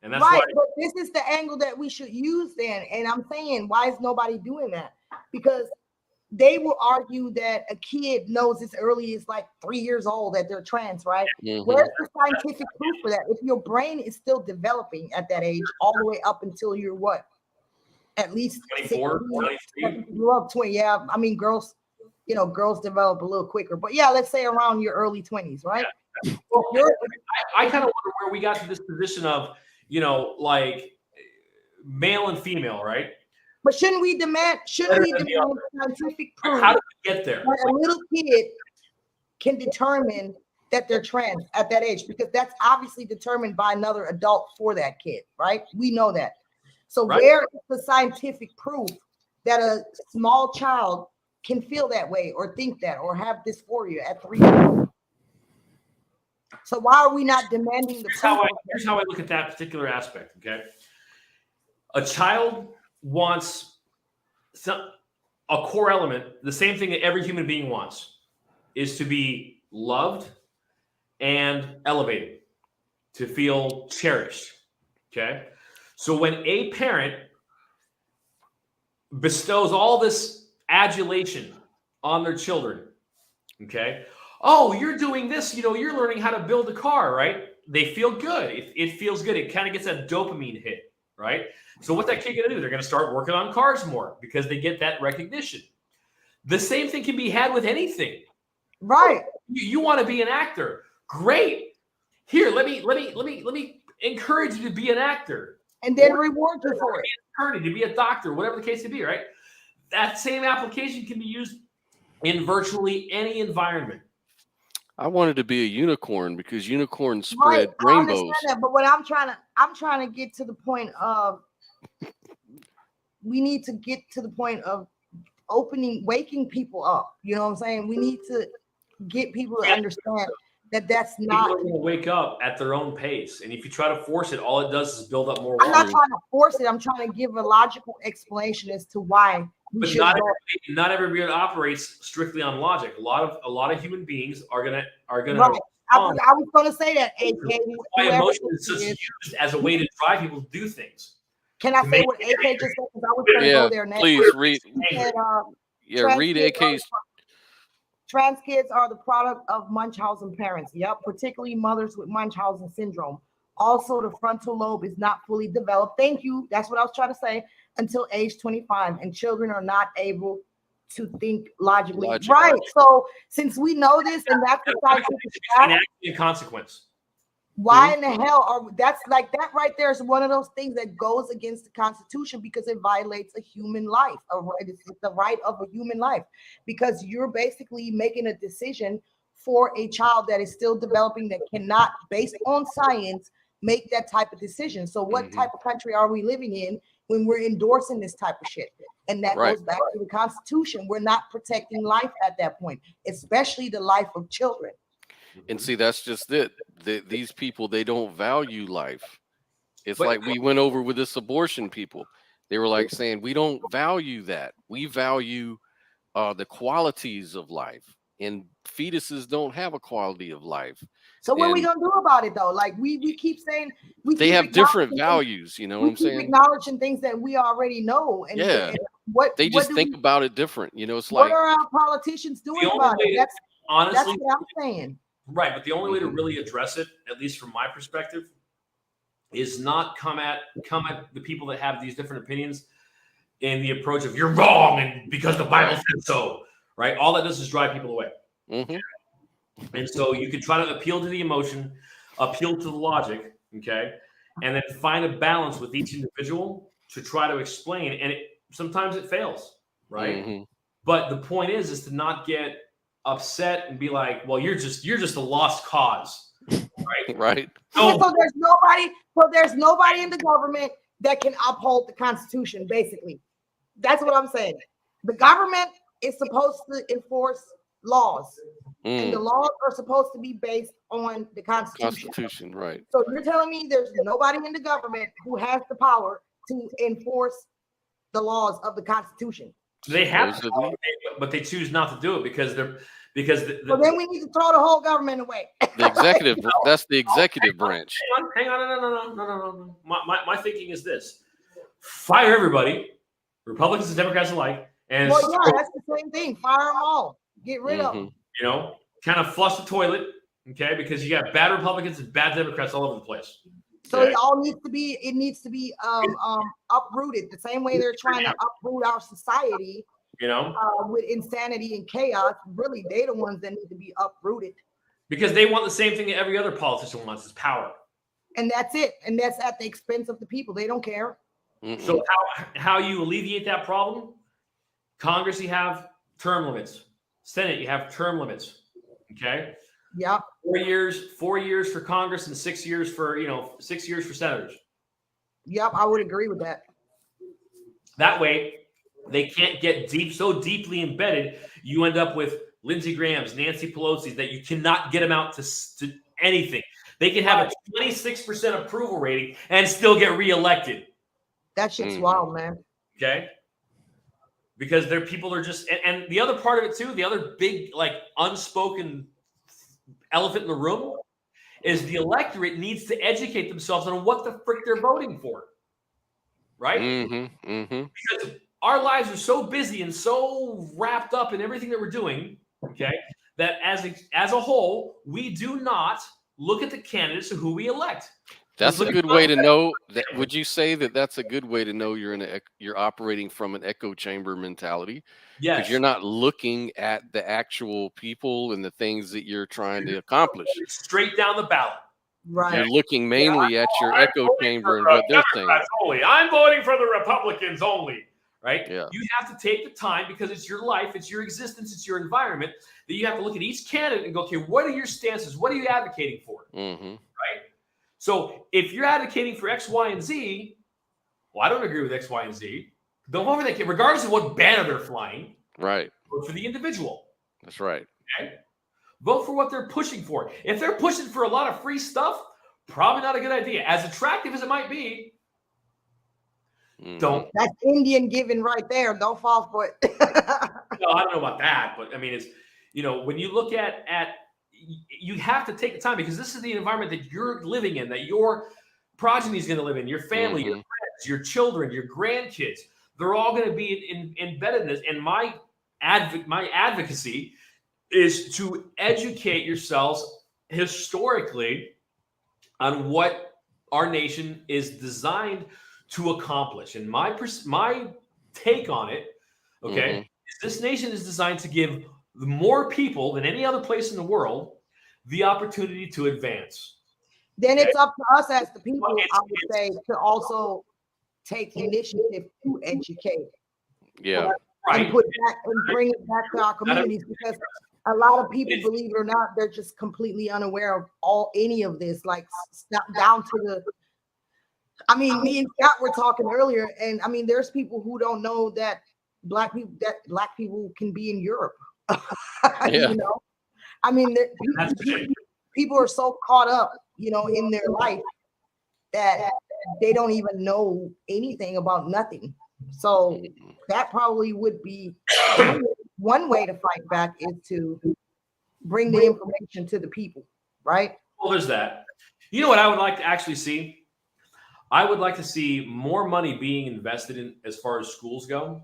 And that's why. But this is the angle that we should use then. And I'm saying, why is nobody doing that? Because they will argue that a kid knows as early as like 3 years old that they're trans, right? Where's the scientific proof for that? If your brain is still developing at that age, all the way up until you're what? At least 24, 23. You're up 20. Yeah. I mean, girls develop a little quicker, but yeah, let's say around your early 20s, right? Yeah. Well, I kind of wonder where we got to this position of, like male and female, right? But shouldn't we demand scientific proof How do we get there? that a little kid can determine that they're trans at that age? Because that's obviously determined by another adult for that kid, right? We know that. So Right. where is the scientific proof that a small child can feel that way or think that or have dysphoria at 3 years old? So why are we not demanding the proof? Here's how I look at that particular aspect, okay? A child wants a core element, the same thing that every human being wants, is to be loved and elevated, to feel cherished, okay? So when a parent bestows all this adulation on their children, okay? Oh, you're doing this, you're learning how to build a car, right? They feel good. It feels good. It kind of gets that dopamine hit, right? So what's that kid going to do? They're going to start working on cars more because they get that recognition. The same thing can be had with anything. Right. You want to be an actor. Great. Here, let me encourage you to be an actor. And then reward you for it. Attorney, to be a doctor, whatever the case may be, right? That same application can be used in virtually any environment. I wanted to be a unicorn because unicorns spread Right, I rainbows. understand that, but what I'm trying to get to the point of, we need to get to the point of waking people up. You know what I'm saying? We need to get people to understand that that's not. People are going to wake up at their own pace, and if you try to force it, all it does is build up more. I'm not trying to force it. I'm trying to give a logical explanation as to why. But not everybody operates strictly on logic. A lot of human beings are gonna. Right. I was gonna say that. AK, why emotion is just used as a way to drive people to do things. Can I say what AK just said? Because I was gonna go there next. Please read. Said, read AK's. Trans kids are the product of Munchausen parents. Yep, particularly mothers with Munchausen syndrome. Also, the frontal lobe is not fully developed. Thank you. That's what I was trying to say. Until age 25, and children are not able to think logically. Right. So since we know this, and that's the scientific consequence. Why in the hell are that's like that right there is one of those things that goes against the Constitution because it violates a human life. It's the right of a human life because you're basically making a decision for a child that is still developing that cannot, based on science, make that type of decision. So what type of country are we living in when we're endorsing this type of shit? And that goes back to the Constitution. We're not protecting life at that point, especially the life of children. And see, that's just it. These people, they don't value life. It's like we went over with this abortion people. They were like saying, we don't value that. We value the qualities of life. And fetuses don't have a quality of life. So what are we gonna do about it though? Like we keep saying they have different values, you know what I'm saying? Acknowledging things that we already know. And yeah. What they just think about it different, you know. It's what like are our politicians doing about it? That's what I'm saying. Right, but the only way to really address it, at least from my perspective, is not come at the people that have these different opinions in the approach of you're wrong and because the Bible said so. Right, all that does is drive people away. And so you can try to appeal to the emotion, appeal to the logic, okay, and then find a balance with each individual to try to explain. And sometimes it fails, right? But the point is to not get upset and be like, well, you're just a lost cause, right? Right. So there's nobody in the government that can uphold the Constitution. Basically, that's what I'm saying. The government is supposed to enforce laws, and the laws are supposed to be based on the Constitution. Right. So you're telling me there's nobody in the government who has the power to enforce the laws of the Constitution? They have to, but they choose not to do it because then we need to throw the whole government away. The executive, that's the executive branch. Hang on, no. My thinking is this: fire everybody, Republicans and Democrats alike. And well, yeah, that's the same thing. Fire them all. Get rid of them. You know, kind of flush the toilet, okay? Because you got bad Republicans and bad Democrats all over the place. So it all needs to be. It needs to be uprooted the same way they're trying to uproot our society. You know, with insanity and chaos. Really, they're the ones that need to be uprooted. Because they want the same thing that every other politician wants: is power. And that's it. And that's at the expense of the people. They don't care. So how you alleviate that problem? Congress, you have term limits. Senate, you have term limits. Okay. Yep. 4 years for Congress and 6 years for 6 years for senators. Yep, I would agree with that. That way, they can't get so deeply embedded. You end up with Lindsey Graham's, Nancy Pelosi's, that you cannot get them out to anything. They can have a 26% approval rating and still get reelected. That shit's wild, man. Okay. Because people are just, and the other part of it too, the other big, like, unspoken elephant in the room is the electorate needs to educate themselves on what the frick they're voting for. Right? Because our lives are so busy and so wrapped up in everything that we're doing, okay, that as a whole, we do not look at the candidates of who we elect. That's a good way to know that. Would you say that that's a good way to know you're operating from an echo chamber mentality? Yes. Because you're not looking at the actual people and the things that you're trying to accomplish. Straight down the ballot. Right. You're looking mainly at your echo chamber and what they're saying. Only. I'm voting for the Republicans only. Right? Yeah. You have to take the time, because it's your life, it's your existence, it's your environment, that you have to look at each candidate and go, okay, what are your stances? What are you advocating for? Right? So if you're advocating for X, Y, and Z, well, I don't agree with X, Y, and Z. Don't vote for that kid, regardless of what banner they're flying. Right. Vote for the individual. That's right. Okay? Vote for what they're pushing for. If they're pushing for a lot of free stuff, probably not a good idea. As attractive as it might be, don't. That's Indian giving right there. Don't fall for it. No, I don't know about that, but I mean, it's, when you look at you have to take the time, because this is the environment that you're living in, that your progeny is going to live in, your family, your friends, your children, your grandkids. They're all going to be embedded in this. And my advocacy is to educate yourselves historically on what our nation is designed to accomplish. And my take on it, okay, is this nation is designed to give more people than any other place in the world the opportunity to advance. Then it's up to us as the people, I would say, to also take initiative to educate. Yeah. And bring it back to our communities, because a lot of people, believe it or not, they're just completely unaware of any of this, like down to the. I mean, me and Scott were talking earlier, and I mean, there's people who don't know that black people can be in Europe. Yeah. I mean, people are so caught up, in their life that they don't even know anything about nothing. So that probably would be one way to fight back, is to bring the information to the people, right? Well, there's that. You know what I would like to actually see? I would like to see more money being invested in, as far as schools go,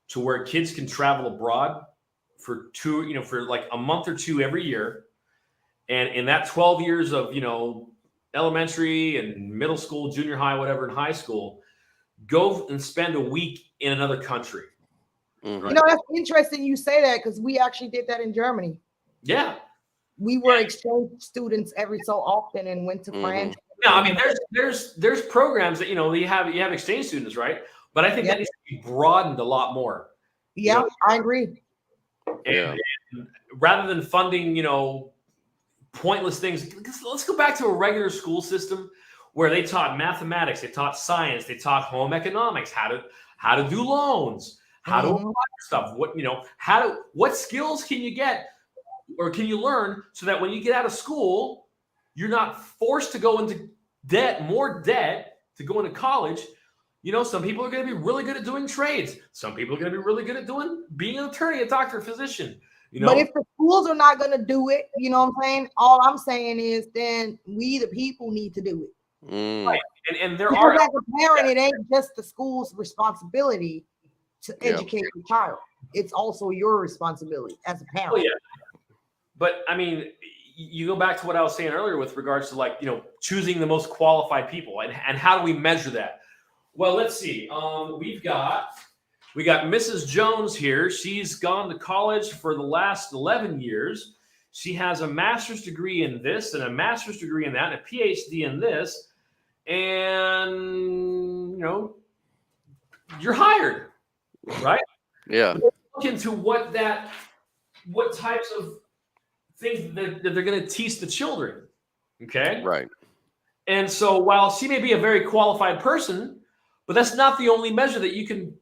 to where kids can travel abroad for for like a month or two every year. And in that 12 years of, elementary and middle school, junior high, whatever, in high school, go and spend a week in another country. Right? That's interesting you say that, because we actually did that in Germany. Yeah. We were exchange students every so often and went to France. Yeah, I mean, there's programs that, you have exchange students, right? But I think that needs to be broadened a lot more. Yeah, I agree. And rather than funding, pointless things, let's go back to a regular school system where they taught mathematics, they taught science, they taught home economics, how to do loans, how to apply stuff, what skills can you get or can you learn, so that when you get out of school, you're not forced to go into more debt to go into college. Some people are going to be really good at doing trades. Some people are going to be really good at being an attorney, a doctor, a physician. But if the schools are not going to do it, you know what I'm saying? All I'm saying is, then we, the people, need to do it. Right. And there because as a parent, it ain't just the school's responsibility to educate the child. It's also your responsibility as a parent. Oh, yeah. But I mean, you go back to what I was saying earlier with regards to choosing the most qualified people, and how do we measure that? Well, let's see. We got Mrs. Jones here. She's gone to college for the last 11 years. She has a master's degree in this and a master's degree in that and a PhD in this. And, you're hired, right? Yeah. Look into what types of things that they're going to teach the children. Okay. Right. And so while she may be a very qualified person, but that's not the only measure that you can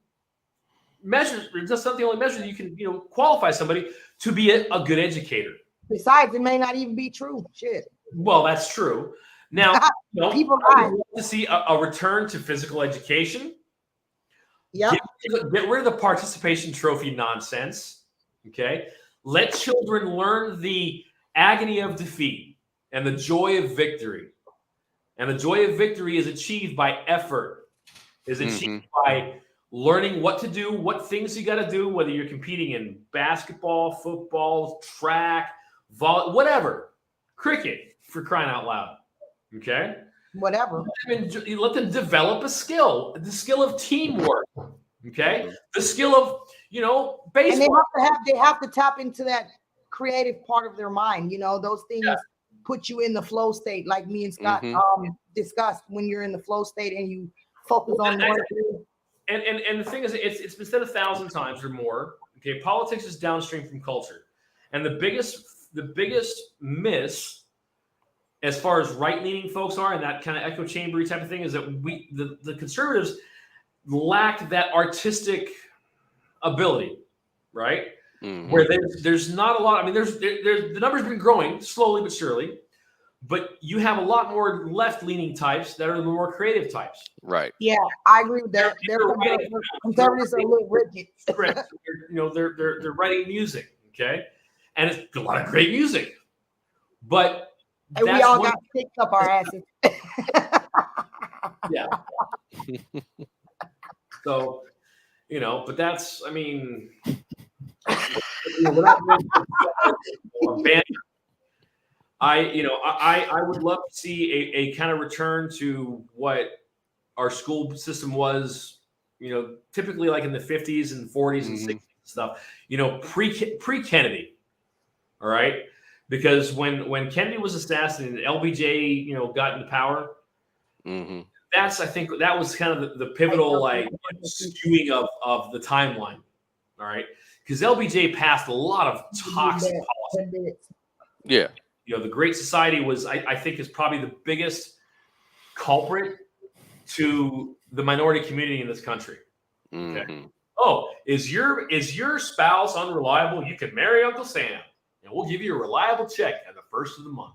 measure. That's not the only measure that you can, qualify somebody to be a good educator. Besides, it may not even be true. Shit. Well, that's true. Now, people I would love to see a return to physical education. Yeah. Get rid of the participation trophy nonsense. Okay. Let children learn the agony of defeat and the joy of victory. And the joy of victory is achieved by effort, is achieved by learning what to do, what things you got to do, whether you're competing in basketball, football, track, volley, whatever, cricket, for crying out loud. Okay. Whatever. Let them develop a skill, the skill of teamwork. Okay. The skill of, baseball. And they have to tap into that creative part of their mind. Those things put you in the flow state, like me and Scott discussed. When you're in the flow state and you focus on one thing. And the thing is, it's been said 1,000 times or more. Okay, politics is downstream from culture, and the biggest miss, as far as right-leaning folks are, and that kind of echo chambery type of thing, is that the conservatives lack that artistic ability, right? Mm-hmm. Where there's not a lot. I mean, there's the number's been growing slowly but surely, but you have a lot more left-leaning types that are the more creative types. Right. Yeah, I agree with that. Conservatives are a little rigid. They're writing music, okay, and it's a lot of great music, but we all got kicked up our asses. Yeah. So, but that's, I mean. I would love to see a kind of return to what our school system was, typically like in the 50s and 40s and 60s and stuff, pre-Kennedy. All right. Because when Kennedy was assassinated, LBJ, got into power. Mm-hmm. I think that was kind of the pivotal, skewing of the timeline. All right. Because LBJ passed a lot of toxic policies. Yeah. The Great Society was, I think, is probably the biggest culprit to the minority community in this country. Okay. Mm-hmm. Oh, is your spouse unreliable? You can marry Uncle Sam, and we'll give you a reliable check at the first of the month.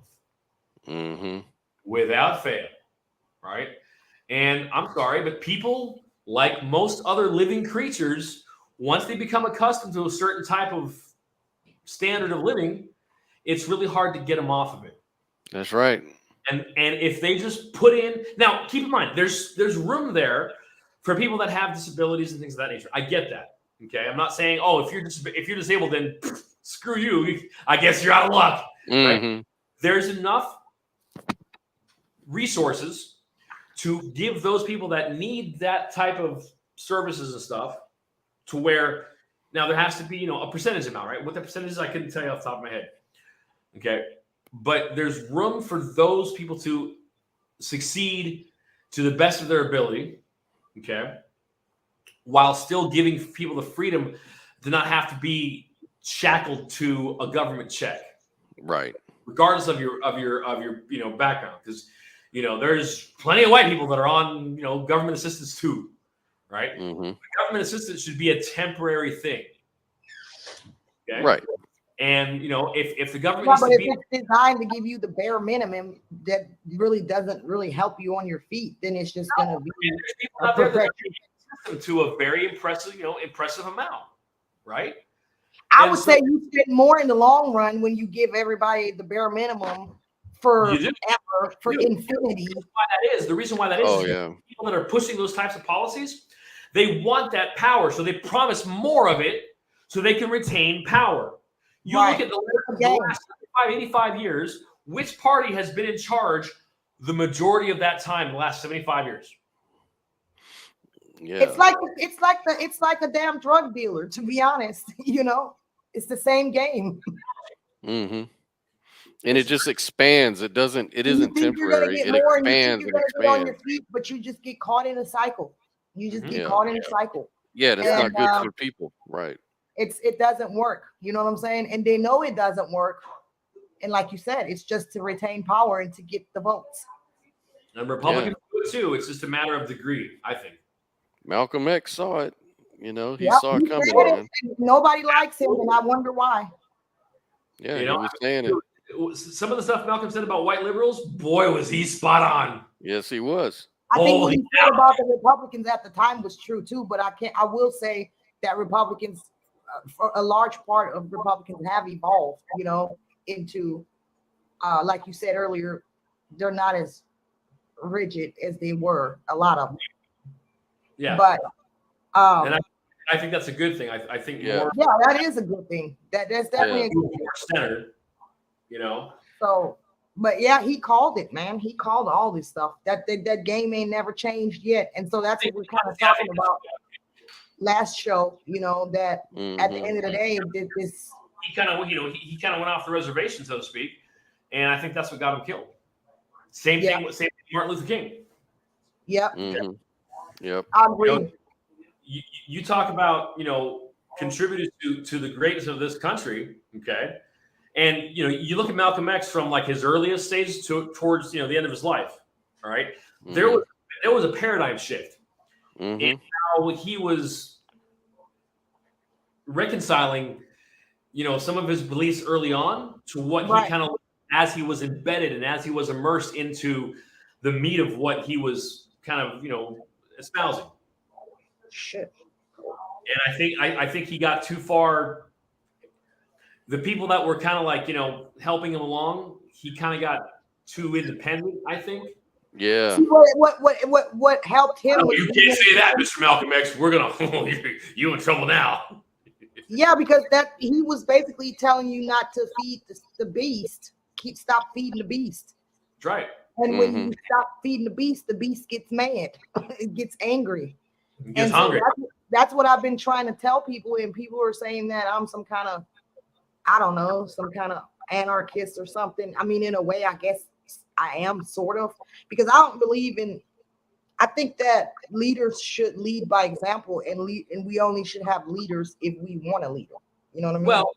Mm-hmm. Without fail. Right? And I'm sorry, but people, like most other living creatures, once they become accustomed to a certain type of standard of living, it's really hard to get them off of it. That's right. And if they just put in, now keep in mind, there's room there for people that have disabilities and things of that nature. I get that. Okay, I'm not saying, if you're disabled, then screw you. I guess you're out of luck. Mm-hmm. Right? There's enough resources to give those people that need that type of services and stuff, to where now there has to be, a percentage amount, right? What the percentage is, I couldn't tell you off the top of my head. Okay. But there's room for those people to succeed to the best of their ability. Okay. While still giving people the freedom to not have to be shackled to a government check. Right. Regardless of your background. Because, there's plenty of white people that are on, government assistance too. Right. Mm-hmm. Government assistance should be a temporary thing. Okay. Right. And if the government it's designed to give you the bare minimum that really doesn't really help you on your feet, then it's just going to be to a very impressive amount, right? I would say you spend more in the long run when you give everybody the bare minimum for infinity. The reason why that is people that are pushing those types of policies, they want that power, so they promise more of it so they can retain power. You look at the last 85 years, which party has been in charge the majority of that time, the last 75 years? Yeah. It's like a damn drug dealer, to be honest. It's the same game. Mm-hmm. And it just expands. It isn't temporary. It expands and expands. On your feet, but you just get caught in a cycle. You just get Yeah. caught in a cycle. Yeah, that's And, not good for people. Right. it doesn't work. You know what I'm saying? And they know it doesn't work. And like you said, it's just to retain power and to get the votes. And Republicans do it too. It's just a matter of degree, I think. Malcolm X saw it. You know, he Yep, saw it he coming, said it, man. and nobody likes him, and I wonder why. Yeah, You know, he was saying it. some of the stuff Malcolm said about white liberals, boy, was he spot on. Yes, he was. I think what Holy he said about the Republicans at the time was true too, but I will say that Republicans, for a large part of Republicans have evolved, you know, into, like you said earlier, they're not as rigid as they were, a lot of them. Yeah. But and I think that's a good thing. I think more yeah, that is a good thing. That's definitely a good thing. centered, you know. So, but yeah, he called it, man. He called all this stuff. That game ain't never changed yet, and so that's what we're kind of talking about last show. You know that at the end of the day, this he kind of he kind of went off the reservation, so to speak, and I think that's what got him killed. Same thing with Martin Luther King. Yep. Yep. I agree. You talk about, you know, contributed to the greatness of this country, okay? And, you know, you look at Malcolm X from like his earliest stages towards, you know, the end of his life, all right? There was a paradigm shift in how he was reconciling, you know, some of his beliefs early on to what he kind of, as he was embedded and as he was immersed into the meat of what he was kind of, you know, espousing. Shit. And I think he got too far. The people that were kind of like, you know, helping him along, he kind of got too independent, I think. Yeah. See, what helped him? Oh, you can't say that, Mr. Malcolm X. We're gonna you in trouble now. Yeah, because that he was basically telling you not to feed the beast. Stop feeding the beast. That's right. And when you stop feeding the beast gets mad. It gets angry. It gets hungry. That's what I've been trying to tell people, and people are saying that I'm some kind of, I don't know, some kind of anarchist or something. I mean, in a way, I guess I am sort of, because I don't believe in. I think that leaders should lead by example, and we only should have leaders if we want to lead them. You know what I mean? Well,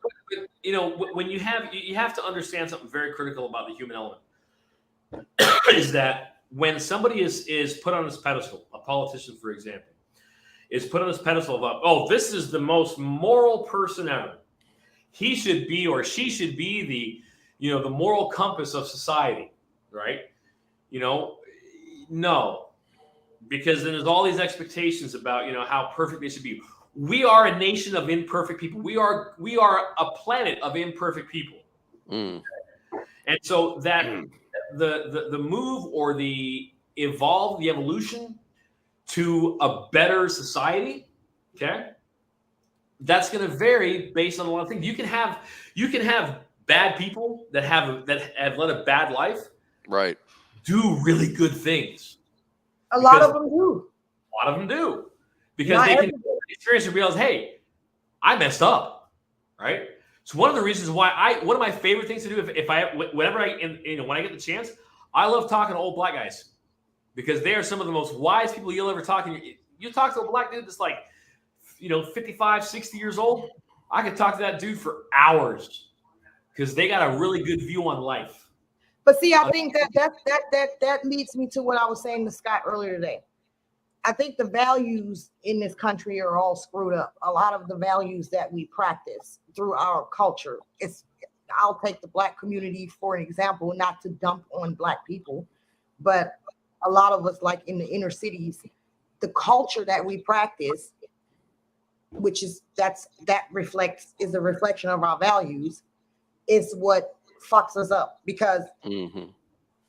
you know, when you have to understand something very critical about the human element is that when somebody is put on this pedestal, a politician, for example, is put on this pedestal of, oh, this is the most moral person ever. He should be, or she should be the, you know, the moral compass of society, right? You know, no, because then there's all these expectations about, you know, how perfect they should be. We are a nation of imperfect people. We are a planet of imperfect people. And so that the move or the evolution to a better society, okay, that's going to vary based on a lot of things. You can have bad people that have led a bad life, right, do really good things. A lot of them do. A lot of them do, because they can experience and realize, hey, I messed up, right? So one of the reasons why one of my favorite things to do when I get the chance, I love talking to old black guys, because they are some of the most wise people you'll ever talk to. You talk to a black dude that's like, you know, 55, 60 years old. I could talk to that dude for hours because they got a really good view on life. But see, I think that leads me to what I was saying to Scott earlier today. I think the values in this country are all screwed up. A lot of the values that we practice through our culture. I'll take the black community for an example, not to dump on black people, but a lot of us, like in the inner cities, the culture that we practice, which is a reflection of our values, is what fucks us up. Because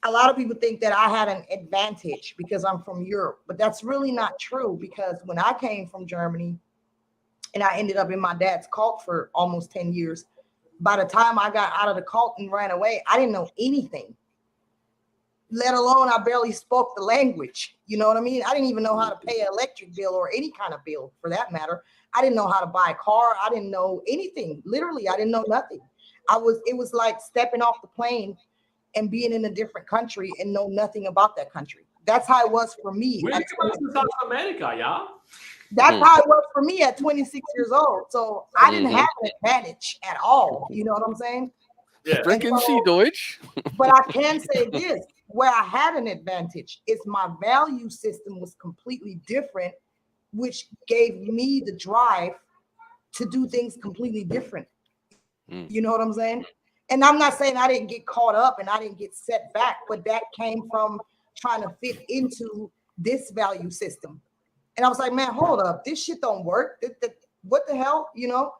a lot of people think that I had an advantage because I'm from Europe, but that's really not true. Because when I came from Germany and I ended up in my dad's cult for almost 10 years, by the time I got out of the cult and ran away, I didn't know anything, let alone I barely spoke the language. You know what I mean? I didn't even know how to pay an electric bill or any kind of bill for that matter. I didn't know how to buy a car. I didn't know anything. Literally, I didn't know nothing. It was like stepping off the plane and being in a different country and know nothing about that country. That's how it was for me. Where you from South America, y'all? That's how it was for me at 26 years old. So I didn't have an advantage at all. You know what I'm saying? Yeah. Sprechen Sie Deutsch? But I can say this, where I had an advantage is my value system was completely different, which gave me the drive to do things completely different. You know what I'm saying? And I'm not saying I didn't get caught up and I didn't get set back, but that came from trying to fit into this value system. And I was like, man, hold up, this shit don't work. What the hell, you know?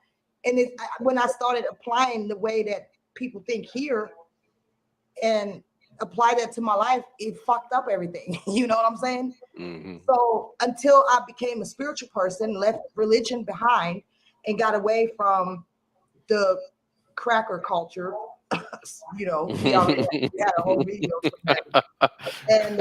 And when I started applying the way that people think here and apply that to my life, it fucked up everything. You know what I'm saying? So until I became a spiritual person, left religion behind and got away from the cracker culture, you know, we had a whole video from that. And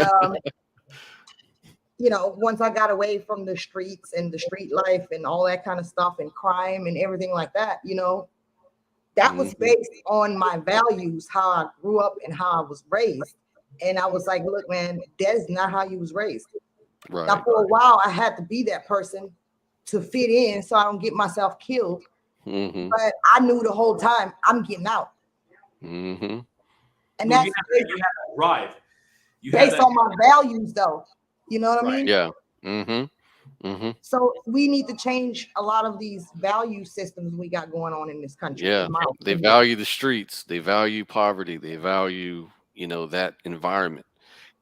you know, once I got away from the streets and the street life and all that kind of stuff and crime and everything like that, you know, that was based on my values, how I grew up and how I was raised. And I was like, look, man, that is not how you was raised. Right. Now, for a while, I had to be that person to fit in so I don't get myself killed. But I knew the whole time I'm getting out. And that's you had to drive. Based on my values, though. You know what I mean? Yeah. So we need to change a lot of these value systems we got going on in this country. Yeah. They value the streets. They value poverty. They value, you know, that environment.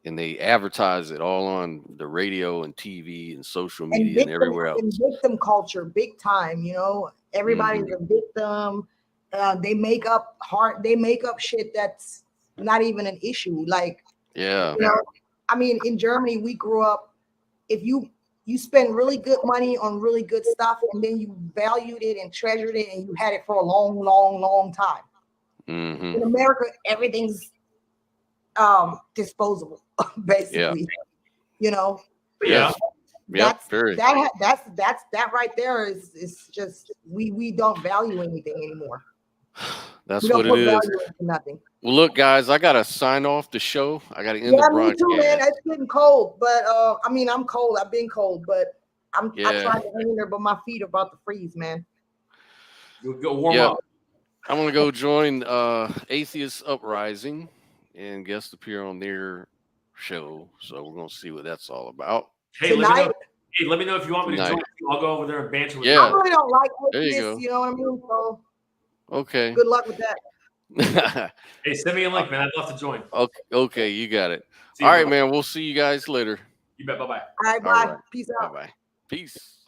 And they advertise it all on the radio and TV and social media and everywhere else. And victim culture, big time, you know. Everybody's a victim. They make up shit that's not even an issue. Like, yeah. You know, I mean, in Germany, we grew up, if you spend really good money on really good stuff and then you valued it and treasured it and you had it for a long, long, long time. In America, everything's disposable, basically. You know? Yeah. That right there is just we don't value anything anymore. That's what it is. Nothing. Well, look, guys, I gotta sign off the show. I gotta end the broadcast. Me too, man. It's getting cold, but I mean, I'm cold. I've been cold, but I'm trying to hang in there, but my feet are about to freeze, man. You'll go warm up. I'm gonna go join Atheist Uprising and guest appear on their show. So we're gonna see what that's all about. Hey, let me know if you want me to join. I'll go over there and banter with you. I really don't like this, you know what I mean? So okay. Good luck with that. Hey, send me a link, man. I'd love to join. Okay, you got it. All right, man. We'll see you guys later. You bet. Bye-bye. All right, bye. Peace out. Bye-bye. Peace.